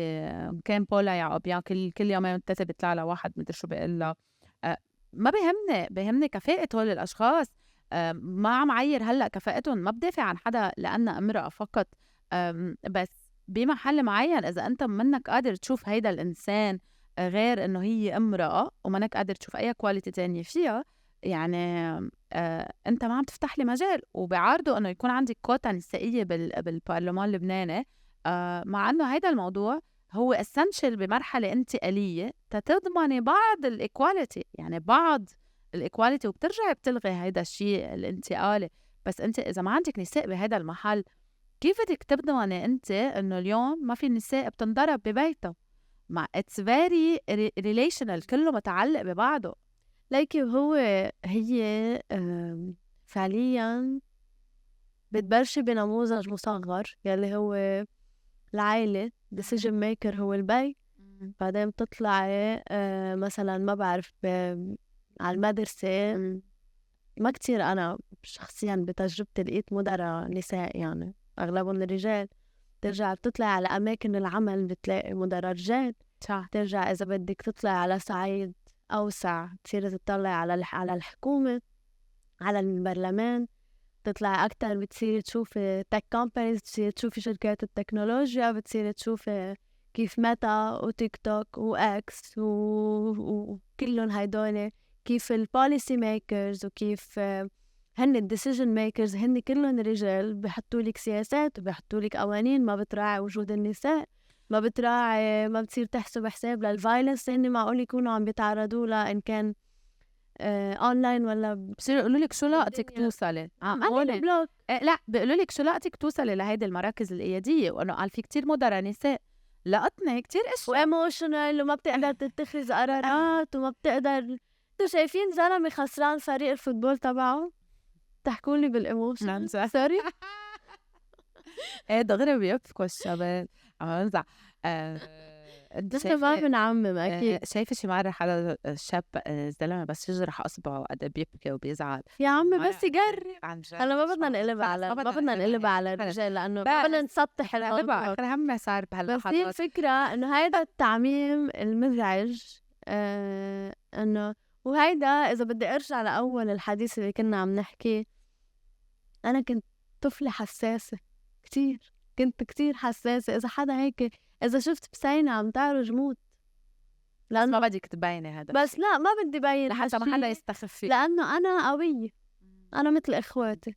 [SPEAKER 1] كان بولا يعقوبيان كل يومين 3 بيطلع لها واحد مدري شو بيقول لها. ما بيهمني كفاءة هول الأشخاص. ما عم عير هلأ كفاءتهم، ما بدافع عن حدا لأنها امرأة فقط. بس بمحل معين إذا أنت منك قادر تشوف هيدا الإنسان غير إنه هي امرأة ومنك قادر تشوف أي كواليتي تانية فيها، يعني أنت ما عم تفتح لي مجال. وبعارضه إنه يكون عندك كوتا نسائية بالبرلمان اللبناني، مع إنه هيدا الموضوع هو essential بمرحلة انتقالية تتضمني بعض الإيكواليتي، يعني بعض الإيكواليتي، وبترجعي بتلغي هيدا الشيء الانتقالي. بس أنت إذا ما عندك نساء بهيدا المحل كيف بدك تضمني أنت إنه اليوم ما في نساء بتنضرب ببيتها؟ مع it's very relational، كله متعلق ببعضه.
[SPEAKER 2] ليكي هي فعليا بتبلشي بنموذج مصغر يلي هو العائلة decision maker هو البي، بعدين بتطلعي مثلا ما بعرف على المدرسة. ما كتير أنا شخصيا بتجربتي لقيت مدراء نساء، يعني أغلبهم الرجال. ترجع بتطلع على أماكن العمل بتلاقي مدراء رجال. ترجع إذا بدك تطلع على صعيد أوسع تصير تطلع على الحكومة، على البرلمان، تطلع أكتر بتصير تشوفي تك كومبانيز، بتصير تشوفي شركات التكنولوجيا، بتصير تشوفي كيف ميتا وتيك توك وإكس وكلهم هيدول، كيف البوليسي ميكرز وكيف هن الديسيجن ميكرز هن كلهم رجال. بيحطوا لك سياسات وبيحطوا لك قوانين ما بتراعي وجود النساء، ما بتصير تحسب حساب للفايلنس هن معقول يكونوا عم بيتعرضوا لها إن كان اونلاين ولا
[SPEAKER 1] بصيروا يقولوا لك شو لقطك توصلي
[SPEAKER 2] بلوك.
[SPEAKER 1] لا بيقولوا لك شو لقطك توصلي لهيدي المراكز القياديه، وانه قال في كتير مدراء نساء لقطنا كتير اشياء
[SPEAKER 2] وايموشنال وما بتقدر تتخذ قرارات وما بتقدر. انتوا شايفين زلمه خسران فريق الفوتبول تبعه تحكوا لي بالايموشن سوري
[SPEAKER 1] ايه دغري بيبكوا الشباب عم بنزع.
[SPEAKER 2] نحن ما بنعمم اكيد.
[SPEAKER 1] شايفه شي مره حدا شاب زلمه بس يجرح اصبعه وقد بيبكي وبيزعل
[SPEAKER 2] يا عمي بس يقرب. هلا ما بدنا نقلب على الرجال لانه ما بدنا نسطح الموضوع.
[SPEAKER 1] اخر هم صار
[SPEAKER 2] بهاللحظات. بس هي الفكره انه هيدا التعميم المزعج انه وهيدا اذا بدي ارجع لاول الحديث اللي كنا عم نحكي. انا كنت طفله حساسه كنت كتير حساسه. اذا حدا هيك إذا شفت بسينة عم تعرج موت،
[SPEAKER 1] لأنه ما بدك تبيني هذا.
[SPEAKER 2] بس لا ما بدي بين
[SPEAKER 1] لحتى ما حدا يستخفي،
[SPEAKER 2] لأنه أنا قوية. أنا مثل إخواتي،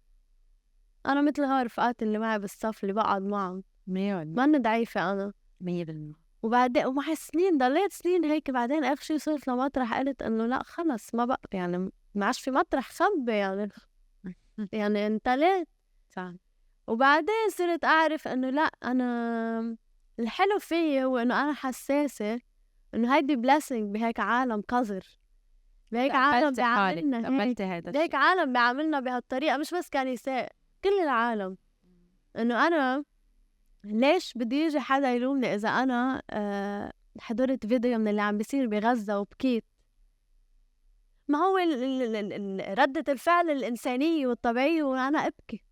[SPEAKER 2] أنا مثل هاي رفقاتي اللي معي بالصف اللي بقعد معهم. ما أنا ضعيفة أنا
[SPEAKER 1] 100%.
[SPEAKER 2] وبعدين ومع السنين ضليت سنين هيك. بعدين آخر شي وصلت لمطرح قلت إنه لا خلص ما بقى يعني ما عادش في مطرح خبي يعني انتليت. وبعدين صرت أعرف إنه لا أنا الحلو فيي هو إنه أنا حساسة إنه هيدي blessing بهيك عالم قذر، بهيك عالم
[SPEAKER 1] تقبلتي حالك،
[SPEAKER 2] بيعاملنا هيك،
[SPEAKER 1] تقبلتي هيدا
[SPEAKER 2] بهيك
[SPEAKER 1] الشيء.
[SPEAKER 2] عالم بيعاملنا بهالطريقة، مش بس كنساء، كل العالم. إنه أنا ليش بدي يجي حدا يلومني إذا أنا حضرت فيديو من اللي عم بيصير بغزة وبكيت؟ ما هو ردة الفعل الإنسانية والطبيعية وأنا أبكي،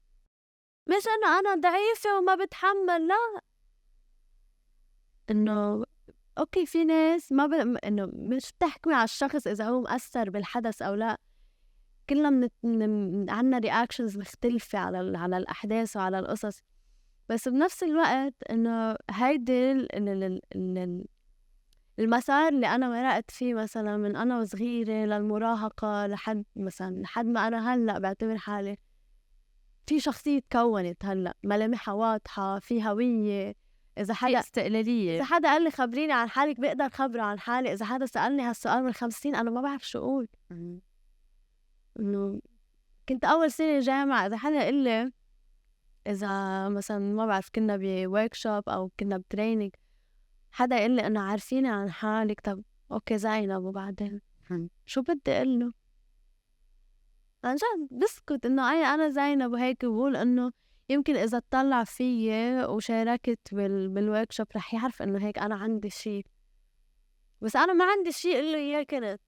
[SPEAKER 2] مش إنه أنا ضعيفة وما بتحمل، لا. إنه أوكي في ناس ما إنه مش بتحكمي على الشخص إذا هو مأثر بالحدث أو لا، كلنا عنا reactions مختلفة على الأحداث وعلى القصص، بس بنفس الوقت إنه هيدي المسار اللي أنا مرقت فيه مثلا من أنا وصغيرة للمراهقة لحد ما أنا هلأ بعتبر حالي في شخصية تكونت هلأ، ملامحها واضحة، في هوية. إذا
[SPEAKER 1] في
[SPEAKER 2] حدا
[SPEAKER 1] استقلالية.
[SPEAKER 2] قال لي خبريني عن حالك بقدر خبره عن حالي. إذا حدا سألني هالسؤال من 50 أنا ما بعرف شو أقول. إنه كنت أول سنة جامعة، إذا حدا قال لي، إذا مثلا ما بعرف كنا بوركشوب أو كنا بتريننج، حدا يقول لي إنه عارفيني عن حالك، طب أوكي زينب وبعدين شو بدي أقول له؟ عن جد بسكت إنه أنا زينب وهيك، بقول إنه يمكن إذا اطلع فيي وشاركت بالوركشوب رح يعرف إنه هيك أنا عندي شي، بس أنا ما عندي شي أقول له إياه. كنت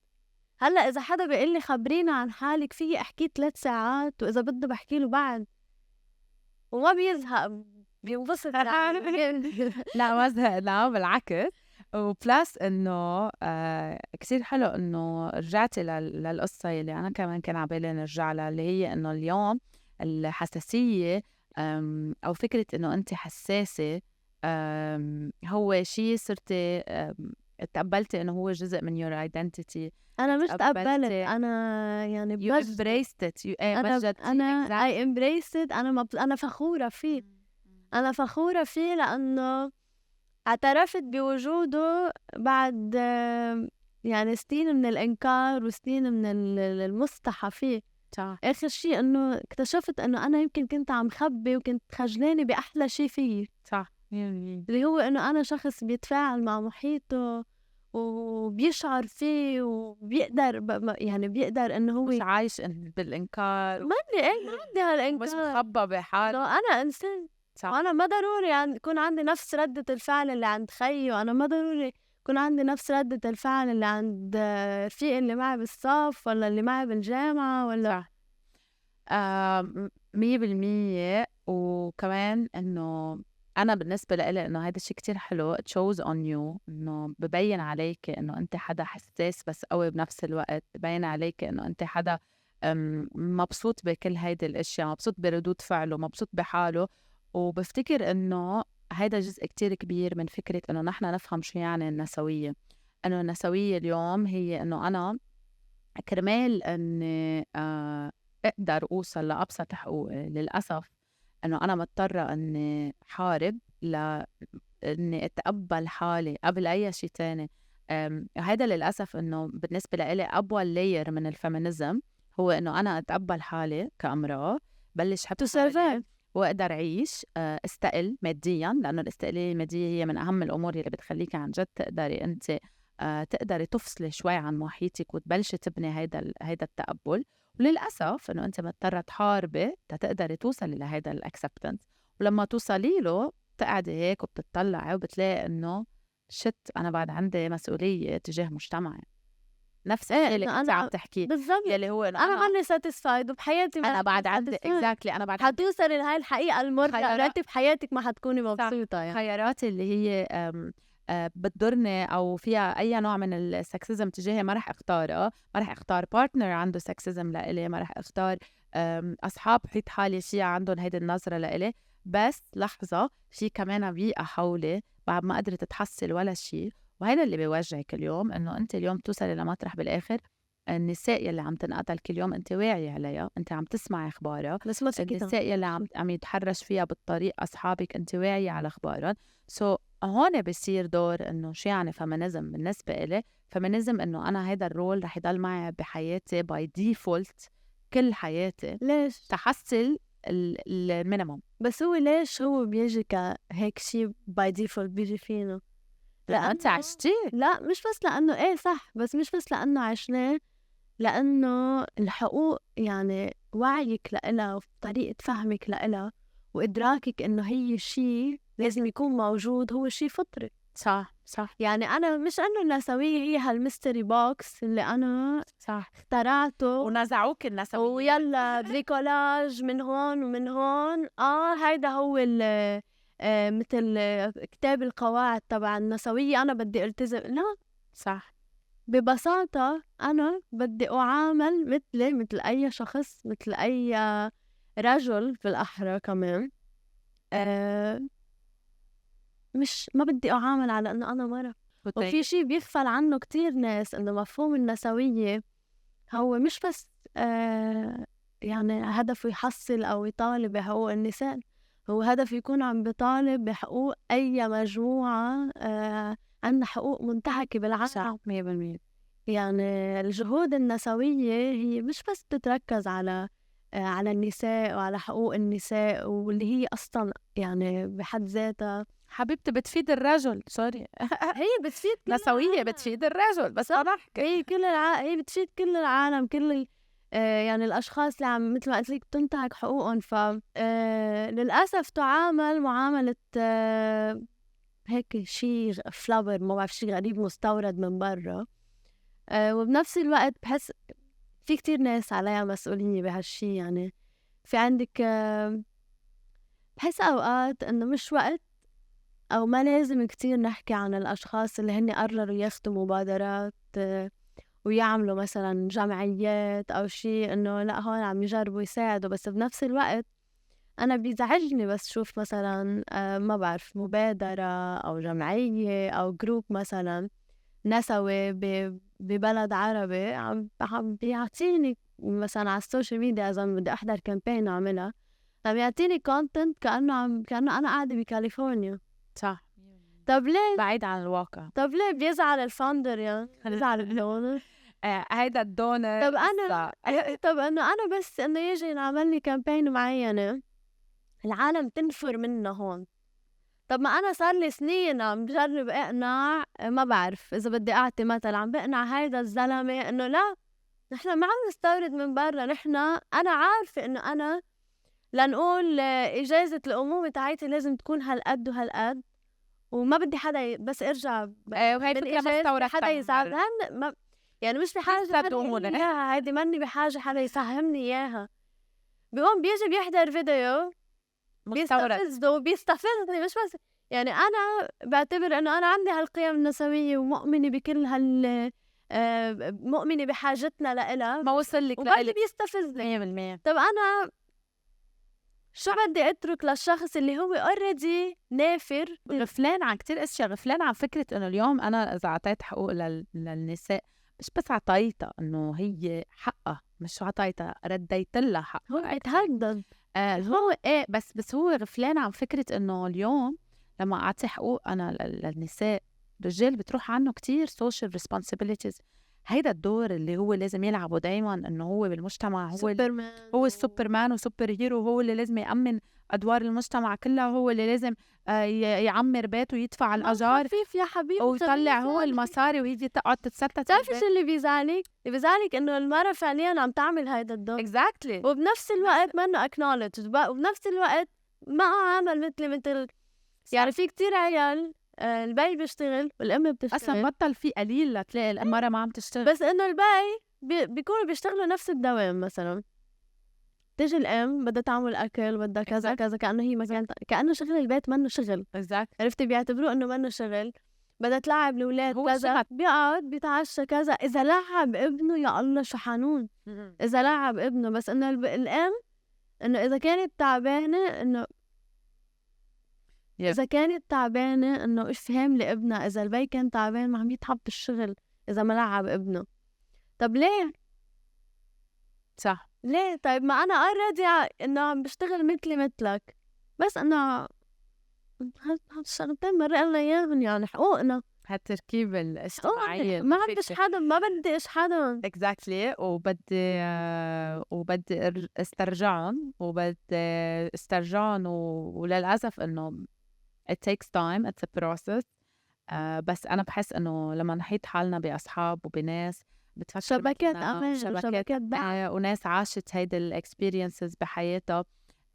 [SPEAKER 2] هلأ إذا حدا بيقول لي خبرينا عن حالك فيي أحكيه 3 ساعات، وإذا بده بحكي له بعد وما بيزهق، بينبسط يعني.
[SPEAKER 1] لا ما زهقنا بالعكس. وبلاس انه كتير حلو انه رجعتي للقصة اللي انا كمان كان عبالي نرجع لها، اللي هي انه اليوم الحساسية او فكرة انه انت حساسة هو شيء صرتي تقبلتي انه هو جزء من your identity.
[SPEAKER 2] أنا مش تقبلت، أنا يعني
[SPEAKER 1] you embraced it.
[SPEAKER 2] أنا I embraced it. أنا فخورة فيه. أنا فخورة فيه لأنه اعترفت بوجوده بعد يعني سنين من الإنكار وسنين من المصطحى فيه. آخر شيء إنه اكتشفت إنه أنا يمكن كنت عم خبي وكنت خجلانة بأحلى شيء فيه،
[SPEAKER 1] صح،
[SPEAKER 2] اللي هو إنه أنا شخص بيتفاعل مع محيطه وبيشعر فيه وبيقدر يعني بيقدر إنه هو
[SPEAKER 1] مش عايش بالإنكار.
[SPEAKER 2] ما عندي هالإنكار،
[SPEAKER 1] مش مخبى بحاله.
[SPEAKER 2] أنا إنسان. وأنا ما ضروري يكون عندي نفس ردة الفعل اللي عند خيي، وأنا ما ضروري يكون عندي نفس ردة الفعل اللي عند رفيق اللي معي بالصف ولا اللي معي بالجامعة ولا
[SPEAKER 1] 100%. وكمان إنه أنا بالنسبة لإلي إنه هيدا الشيء كتير حلو. it shows on you إنه ببين عليك إنه أنت حدا حساس بس قوي بنفس الوقت، ببين عليك إنه أنت حدا مبسوط بكل هيدي الأشياء، مبسوط بردود فعله، مبسوط بحاله. وبفتكر إنه هيدا جزء كتير كبير من فكرة إنه نحن نفهم شو يعني النسوية. إنه النسوية اليوم هي إنه أنا كرمال إني أقدر أوصل لأبسط حقوقي، للأسف إنه أنا مضطرة إني حارب إني أتقبل حالي قبل أي شيء تاني. هيدا للأسف إنه بالنسبة لإلي أقوى لاير من الفيمينيزم هو إنه أنا أتقبل حالي كامرأة، بلش حب حالي وأقدر أعيش، استقل ماديا، لأنه الاستقلالية المادية هي من أهم الأمور اللي بتخليك عن جد تقدري أنت تقدري تفصلي شوي عن محيطك وتبلشي تبني هيدا التقبل. وللأسف إنه أنت مضطرة تحاربي تقدري توصلي لهيدا الأكسبتنس، ولما توصلي له بتقعدي هيك وبتطلعي وبتلاقي إنه أنا بعد عندي مسؤولية تجاه مجتمعي. نفس الشيء اللي أنت عم تحكيه
[SPEAKER 2] بالضبط،
[SPEAKER 1] يلي هو
[SPEAKER 2] أنا ماني ساتيسفايد وبحياتي
[SPEAKER 1] أنا بعد عندي exactly أنا بعد
[SPEAKER 2] حتوصلي لهاي الحقيقة المرة راتب حياتك ما حتكوني مبسوطة. يعني
[SPEAKER 1] خيارات اللي هي بتضرني أو فيها أي نوع من السكسيزم تجاهي ما رح أختارها. ما رح أختار بارتنر عنده سكسيزم لإلي، ما رح أختار أصحاب حيط حالي شيء عندهم هيدي النظرة لإلي. بس لحظة، في كمان بيئة حولي بعد ما قدرت تحصل ولا شيء، وهذا اللي بيوجعك اليوم. إنه أنت اليوم توصلي لمطرح بالآخر النساء يلي عم تنقتل كل يوم أنت واعية عليها، أنت عم تسمعي أخبارها. النساء يلي عم يتحرش فيها بالطريق أصحابك أنت واعية على أخبارهم. هون بيصير دور إنه شو يعني فيمينيزم بالنسبة إلي. فيمينيزم إنه أنا هيدا الرول رح يضل معي بحياتي باي ديفولت كل حياتي.
[SPEAKER 2] ليش؟
[SPEAKER 1] تحصل المينيموم.
[SPEAKER 2] بس هو ليش هو بيجي كهيك شيء باي ديفولت بيجي فينا؟
[SPEAKER 1] لأنه أنت عشتيه.
[SPEAKER 2] لا مش بس لأنه إيه صح، بس مش بس لأنه عشناه، لأنه الحقوق يعني وعيك لإلها وطريقة فهمك لإلها وإدراكك إنه هي شيء لازم يكون موجود، هو شيء فطري.
[SPEAKER 1] صح صح.
[SPEAKER 2] يعني أنا مش إنه النسوية هي هالميستري بوكس اللي أنا
[SPEAKER 1] صح
[SPEAKER 2] اخترعته
[SPEAKER 1] ونزعوك النسوية
[SPEAKER 2] ويلا بريكولاج من هون ومن هون. هيدا هو مثل كتاب القواعد تبع النسوية أنا بدي ألتزم. لا
[SPEAKER 1] صح.
[SPEAKER 2] ببساطة أنا بدي أعامل مثلي مثل أي شخص، مثل أي رجل بالأحرى كمان. مش ما بدي أعامل على إنه أنا مرة. وفي شيء بيغفل عنه كتير ناس، إنه مفهوم النسوية هو مش بس يعني هدفه يحصل أو يطالب بحقوق النساء، هو هدف يكون عم بيطالب بحقوق أي مجموعة عندها حقوق منتهكة بالعالم.
[SPEAKER 1] 100%.
[SPEAKER 2] يعني الجهود النسوية هي مش بس بتتركز على النساء وعلى حقوق النساء، واللي هي أصلا يعني بحد ذاتها
[SPEAKER 1] حبيبتي بتفيد الرجل. سوري
[SPEAKER 2] هي بتفيد كل
[SPEAKER 1] نسوية
[SPEAKER 2] العالم.
[SPEAKER 1] بتفيد الرجل بس أنا أحكي
[SPEAKER 2] هي هي بتفيد كل العالم، كل يعني الأشخاص اللي عم مثل ما قلت لك بتنتهك حقوقهم. للأسف تعامل معاملة هيك شيء فلابر، ما بعرف شيء غريب مستورد من برا. وبنفس الوقت بحس في كتير ناس عليها مسؤولية بهالشي. يعني في عندك بحس أوقات إنه مش وقت أو ما لازم كتير نحكي عن الأشخاص اللي هن قرروا ياخدوا مبادرات ويعملوا مثلا جمعيات أو شيء، إنه لا هون عم يجربوا يساعدوا. بس بنفس الوقت أنا بيزعجني بس شوف مثلا ما بعرف مبادرة أو جمعية أو جروب مثلا نسوي ببلد عربي عم بيعطيني مثلا على السوشيال ميديا، إذا بدي أحضر كامبين أعملها عم يعطيني كونتنت كأنه أنا قاعدة بكاليفورنيا.
[SPEAKER 1] صح.
[SPEAKER 2] طب ليه؟
[SPEAKER 1] بعيد عن الواقع.
[SPEAKER 2] طب ليه بيزعل الفاوندر يعني؟ بيزعل الدونر.
[SPEAKER 1] هيدا الدونر.
[SPEAKER 2] طب إنه أنا بس إنه يجي ينعمل لي كامبين معينة العالم تنفر منه هون. طب ما أنا صار لي سنين عم بجرب أقنع، ما بعرف إذا بدي أعطي مثل، عم بقنع هيدا الزلمة إنه لا نحن ما عم نستورد من برا. أنا عارفة إنه أنا لنقول إجازة الأمومة تاعتي لازم تكون هالقد وهالقد، وما بدي حدا بس ارجع
[SPEAKER 1] وهي فكرة مستوردة
[SPEAKER 2] حدا يساعد. يعني مش بحاجة حدا إياها، هيدي ماني بحاجة حدا يفهمني إياها. بيقوم بيجي بيحضر فيديو بيستفزني مش بس. يعني أنا بعتبر إنه أنا عندي هالقيم النسوية ومؤمنة بكل مؤمنة بحاجتنا لإلها،
[SPEAKER 1] ما وصل لك
[SPEAKER 2] وبعدي بيستفزني
[SPEAKER 1] 100%.
[SPEAKER 2] طب أنا شو بدي أترك للشخص اللي هو already نافر؟
[SPEAKER 1] غفلان عن كتير أشياء، غفلان عن فكرة إنه اليوم أنا إذا عطيت حقوق للنساء مش بس عطيتها إنه هي حقها، مش عطيتها رديت لها حقها.
[SPEAKER 2] هو اتهدد.
[SPEAKER 1] هو إيه بس هو غفلان عن فكرة إنه اليوم لما أعطي حقوق أنا للنساء، الرجال بتروح عنه كتير social responsibilities. هيدا الدور اللي هو لازم يلعبه دايما، إنه هو بالمجتمع هو السوبرمان وسوبر هيرو، هو اللي لازم يأمن أدوار المجتمع كلها، هو اللي لازم يعمر بيته ويدفع الأجار
[SPEAKER 2] خفيف يا حبيبي
[SPEAKER 1] ويطلع هو المصاري وهي تقعد تتستت.
[SPEAKER 2] بتعرفي شو اللي بيزعلك؟ اللي بيزعلك إنه المرأة فعليا عم تعمل هيدا الدور
[SPEAKER 1] exactly.
[SPEAKER 2] وبنفس الوقت منه acknowledged، وبنفس الوقت ما عامل مثل يعني في كتير عيال البي بيشتغل والأم بتشتغل،
[SPEAKER 1] أصلا بطل في قليل لتلاقي المرأة ما عم تشتغل،
[SPEAKER 2] بس إنه البي بيكونوا بيشتغلوا نفس الدوام. مثلا تيجي الأم بدها تعمل أكل بدها كذا كذا، كأنه هي مكان كأنه شغل البيت منه شغل. عرفتي بيعتبروه إنه منه شغل. بدها تلعب الأولاد كذا، بيقعد بيتعشى كذا. إذا لعب ابنه يا الله شو حنون إذا لعب ابنه. بس إنه الأم إنه إذا كانت تعبانة إنه إذا كانت تعبانة إنه إفهم لابنها. إذا البي كان تعبان ما عم يتعب بالشغل إذا ما لعب ابنه. طب ليه؟
[SPEAKER 1] صح
[SPEAKER 2] ليه؟ طيب ما أنا already إنه عم بشتغل مثلك، بس إنه هالشغلتين مرق لنا إياهم يعني حقوقنا.
[SPEAKER 1] هالتركيبة الاجتماعية
[SPEAKER 2] ما بديش حدا، ما بدي حدا
[SPEAKER 1] exactly. وبدي استرجعهم وللأسف إنه it takes time, it's a process. بس أنا بحس إنه لما نحيط حالنا بأصحاب وبناس بتفكر
[SPEAKER 2] شبكات
[SPEAKER 1] مثلنا،
[SPEAKER 2] أمان
[SPEAKER 1] شبكات
[SPEAKER 2] دعم.
[SPEAKER 1] وناس عاشت هيدا الاكسبيرينسز بحياتها.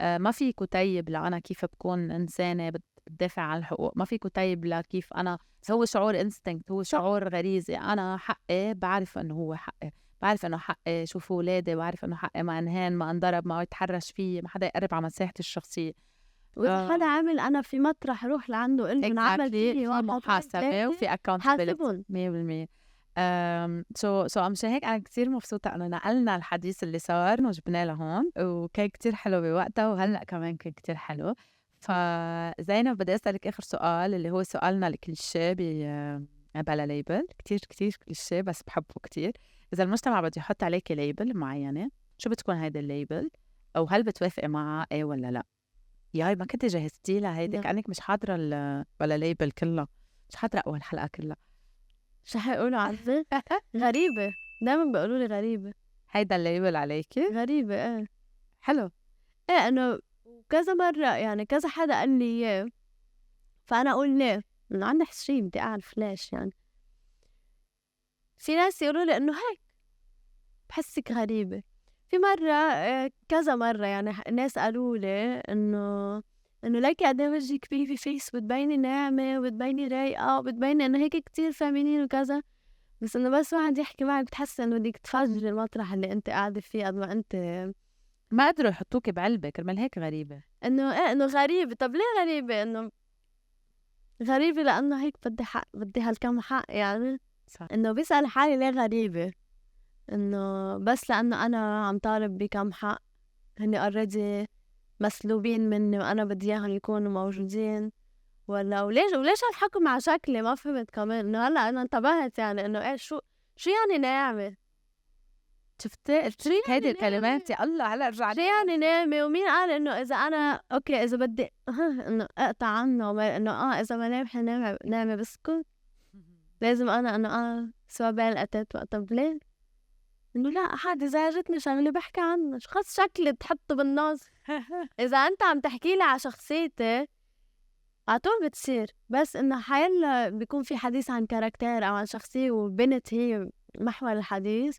[SPEAKER 1] ما فيكو طيب لأنا كيف بكون إنسانة بتدافع عن الحقوق، ما فيكو طيب لكيف أنا، هو شعور انستنكت، هو شعور غريزي. أنا حقي بعرف إنه هو حقي، بعرف إنه حقي شوف أولادي، بعرف إنه حقي ما انهان، ما انضرب، ما يتحرش فيه، ما حدا يقرب على مساحتي الشخصية.
[SPEAKER 2] وإذا حدا عمل، أنا في مطرح روح لعنده قل له عمل فيي
[SPEAKER 1] محاسبة وفي accountability
[SPEAKER 2] حاسبهم
[SPEAKER 1] 100%. مشان هيك أنا كتير مبسوطة إنه نقلنا الحديث اللي صار وجبناه لهون، وكان كتير حلو بوقتها وهلأ كمان كان كتير حلو. فزينب بدي أسألك آخر سؤال اللي هو سؤالنا الكليشيه بلا ليبل، كتير كتير كليشيه بس بحبه كتير. إذا المجتمع بده يحط عليك ليبل معينة، شو بتكون هيدا الليبل؟ أو هل بتوافقي معها إيه ولا لأ؟ ياي ما كنت جهزتي لها هيدي، كأنك مش حاضرة ولا ليبل كلها، مش حاضرة أول حلقة كلها.
[SPEAKER 2] شو حيقولوا عني؟ غريبة، دايما بيقولوا لي غريبة.
[SPEAKER 1] هيدا الليبل عليكي؟
[SPEAKER 2] غريبة ايه.
[SPEAKER 1] حلو.
[SPEAKER 2] ايه انه كذا مرة يعني كذا حدا قال لي اياه، فأنا أقول ليه؟ إنه عندي حشرية بدي أعرف ليش. يعني في ناس يقولوا لي إنه هيك بحسك غريبة. في مرة كذا مرة يعني ناس قالوا لي إنه ليكي قد ايه وجهك بيبي فيس، بتبيني ناعمة وبتبيني رايقة وبتبيني إنه هيك كتير فامينين وكذا، بس إنه بس واحد يحكي معك بتحس إنه بدك تفجري المطرح اللي أنت قاعدة فيه قد ما أنت.
[SPEAKER 1] ما قدروا يحطوكي بعلبة كرمال هيك غريبة.
[SPEAKER 2] إنه إيه إنه غريبة. طب ليه غريبة؟ إنه غريبة لأنه هيك بدي حق، بدي هالكم حق يعني.
[SPEAKER 1] صح.
[SPEAKER 2] إنه بسأل حالي ليه غريبة، إنه بس لأنه أنا عم طالب بكم حق هني already مسلوبين مني وأنا بدي إياهم يكونوا موجودين، ولا وليش هالحكم على شكلي؟ ما فهمت كمان. إنه هلا أنا انتبهت يعني إنه إيه شو يعني ناعمة؟
[SPEAKER 1] شفتي قلت لك هيدي الكلمات يا الله. هلا رجع
[SPEAKER 2] شو يعني ناعمة؟ ومين قال إنه إذا أنا أوكي إذا بدي إنه أقطع عنه إنه إذا ما نامحة ناعمة بسكت، لازم أنا إنه سوا بالقتت وقت. طب ليه؟ إنه لا أحد إذا جتني شغلة بحكي عنها، شو خص شكلي تحطه بالنص؟ إذا أنت عم تحكي لي على شخصيتي عطول بتصير، بس إنه حيلا بيكون في حديث عن كاركتير أو عن شخصية وبنت هي محور الحديث،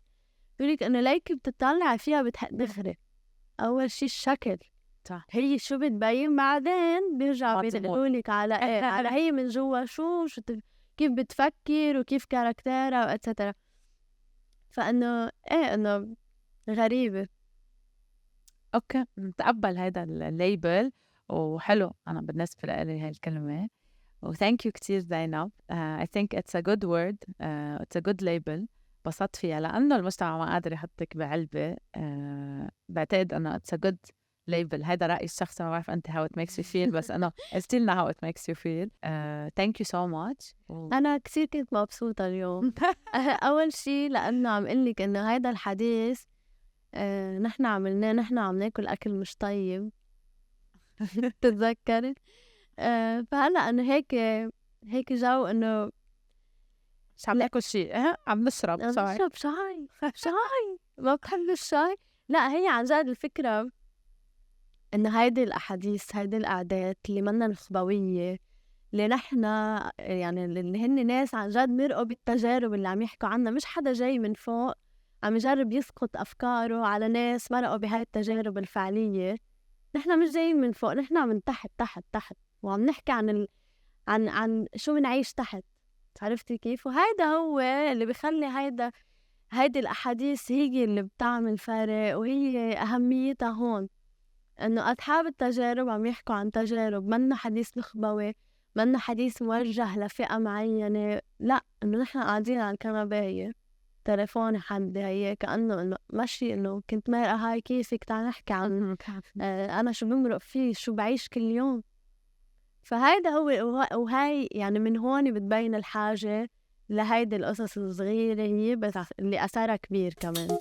[SPEAKER 2] بيقولك إنه ليكي بتطلع فيها دغري أول شي الشكل.
[SPEAKER 1] صح.
[SPEAKER 2] هي شو بتبين بعدين بيرجعوا بيدقلولك على إيه على هي من جوا شو كيف بتفكر وكيف كاركتيرها وإتسترا. فإنه إيه إنه غريبة.
[SPEAKER 1] أوكي نتقبل هيدا الليبل وحلو. أنا بالنسبة لي هاي الكلمة وثانك يو كتير زينب. I think it's a good word, it's a good label. بسطت فيها لأنه المجتمع ما قادر يحطك بعلبة. بعتقد أنه it's a good label. هيدا رأيي الشخصي، ما بعرف أنت how it makes you feel بس أنا still know how it makes you feel. thank you so much.
[SPEAKER 2] أنا كتير كنت مبسوطة اليوم. أول شي لأنه عم قلك إنه هيدا الحديث نحن عملناه، نحن عم ناكل أكل مش طيب تتذكري؟ فهلأ إنه هيك جو إنه
[SPEAKER 1] مش عم ناكل شيء، عم نشرب
[SPEAKER 2] شاي. ما بتحب الشاي؟ لا هي عن جد الفكرة إنه هيدي الأحاديث، هيدي القعدات اللي منا نخبوية، اللي نحن يعني اللي هن ناس عن جد مرقوا بالتجارب اللي عم يحكوا عنها، مش حدا جاي من فوق عم يجرب يسقط أفكاره على ناس مرقوا بهاي التجارب الفعلية. نحن مش جايين من فوق، نحن من تحت تحت تحت، وعم نحكي عن شو بنعيش تحت. عرفتي كيف؟ وهيدا هو اللي بيخلي هيدي الأحاديث هي اللي بتعمل فرق، وهي أهميتها هون إنه أصحاب التجارب عم يحكوا عن تجارب، منا حديث نخبوي، منا حديث موجه لفئة معينة، لا إنه نحن قاعدين على الكنباية تليفوني حدي هي كأنه إنه ماشي إنه كنت مارقة هاي كيفك تعال نحكي عن أنا شو بمرق فيه، شو بعيش كل يوم. فهيدا هو وهاي يعني من هون بتبين الحاجة لهيدي القصص الصغيرة هي بس اللي أثرها كبير كمان.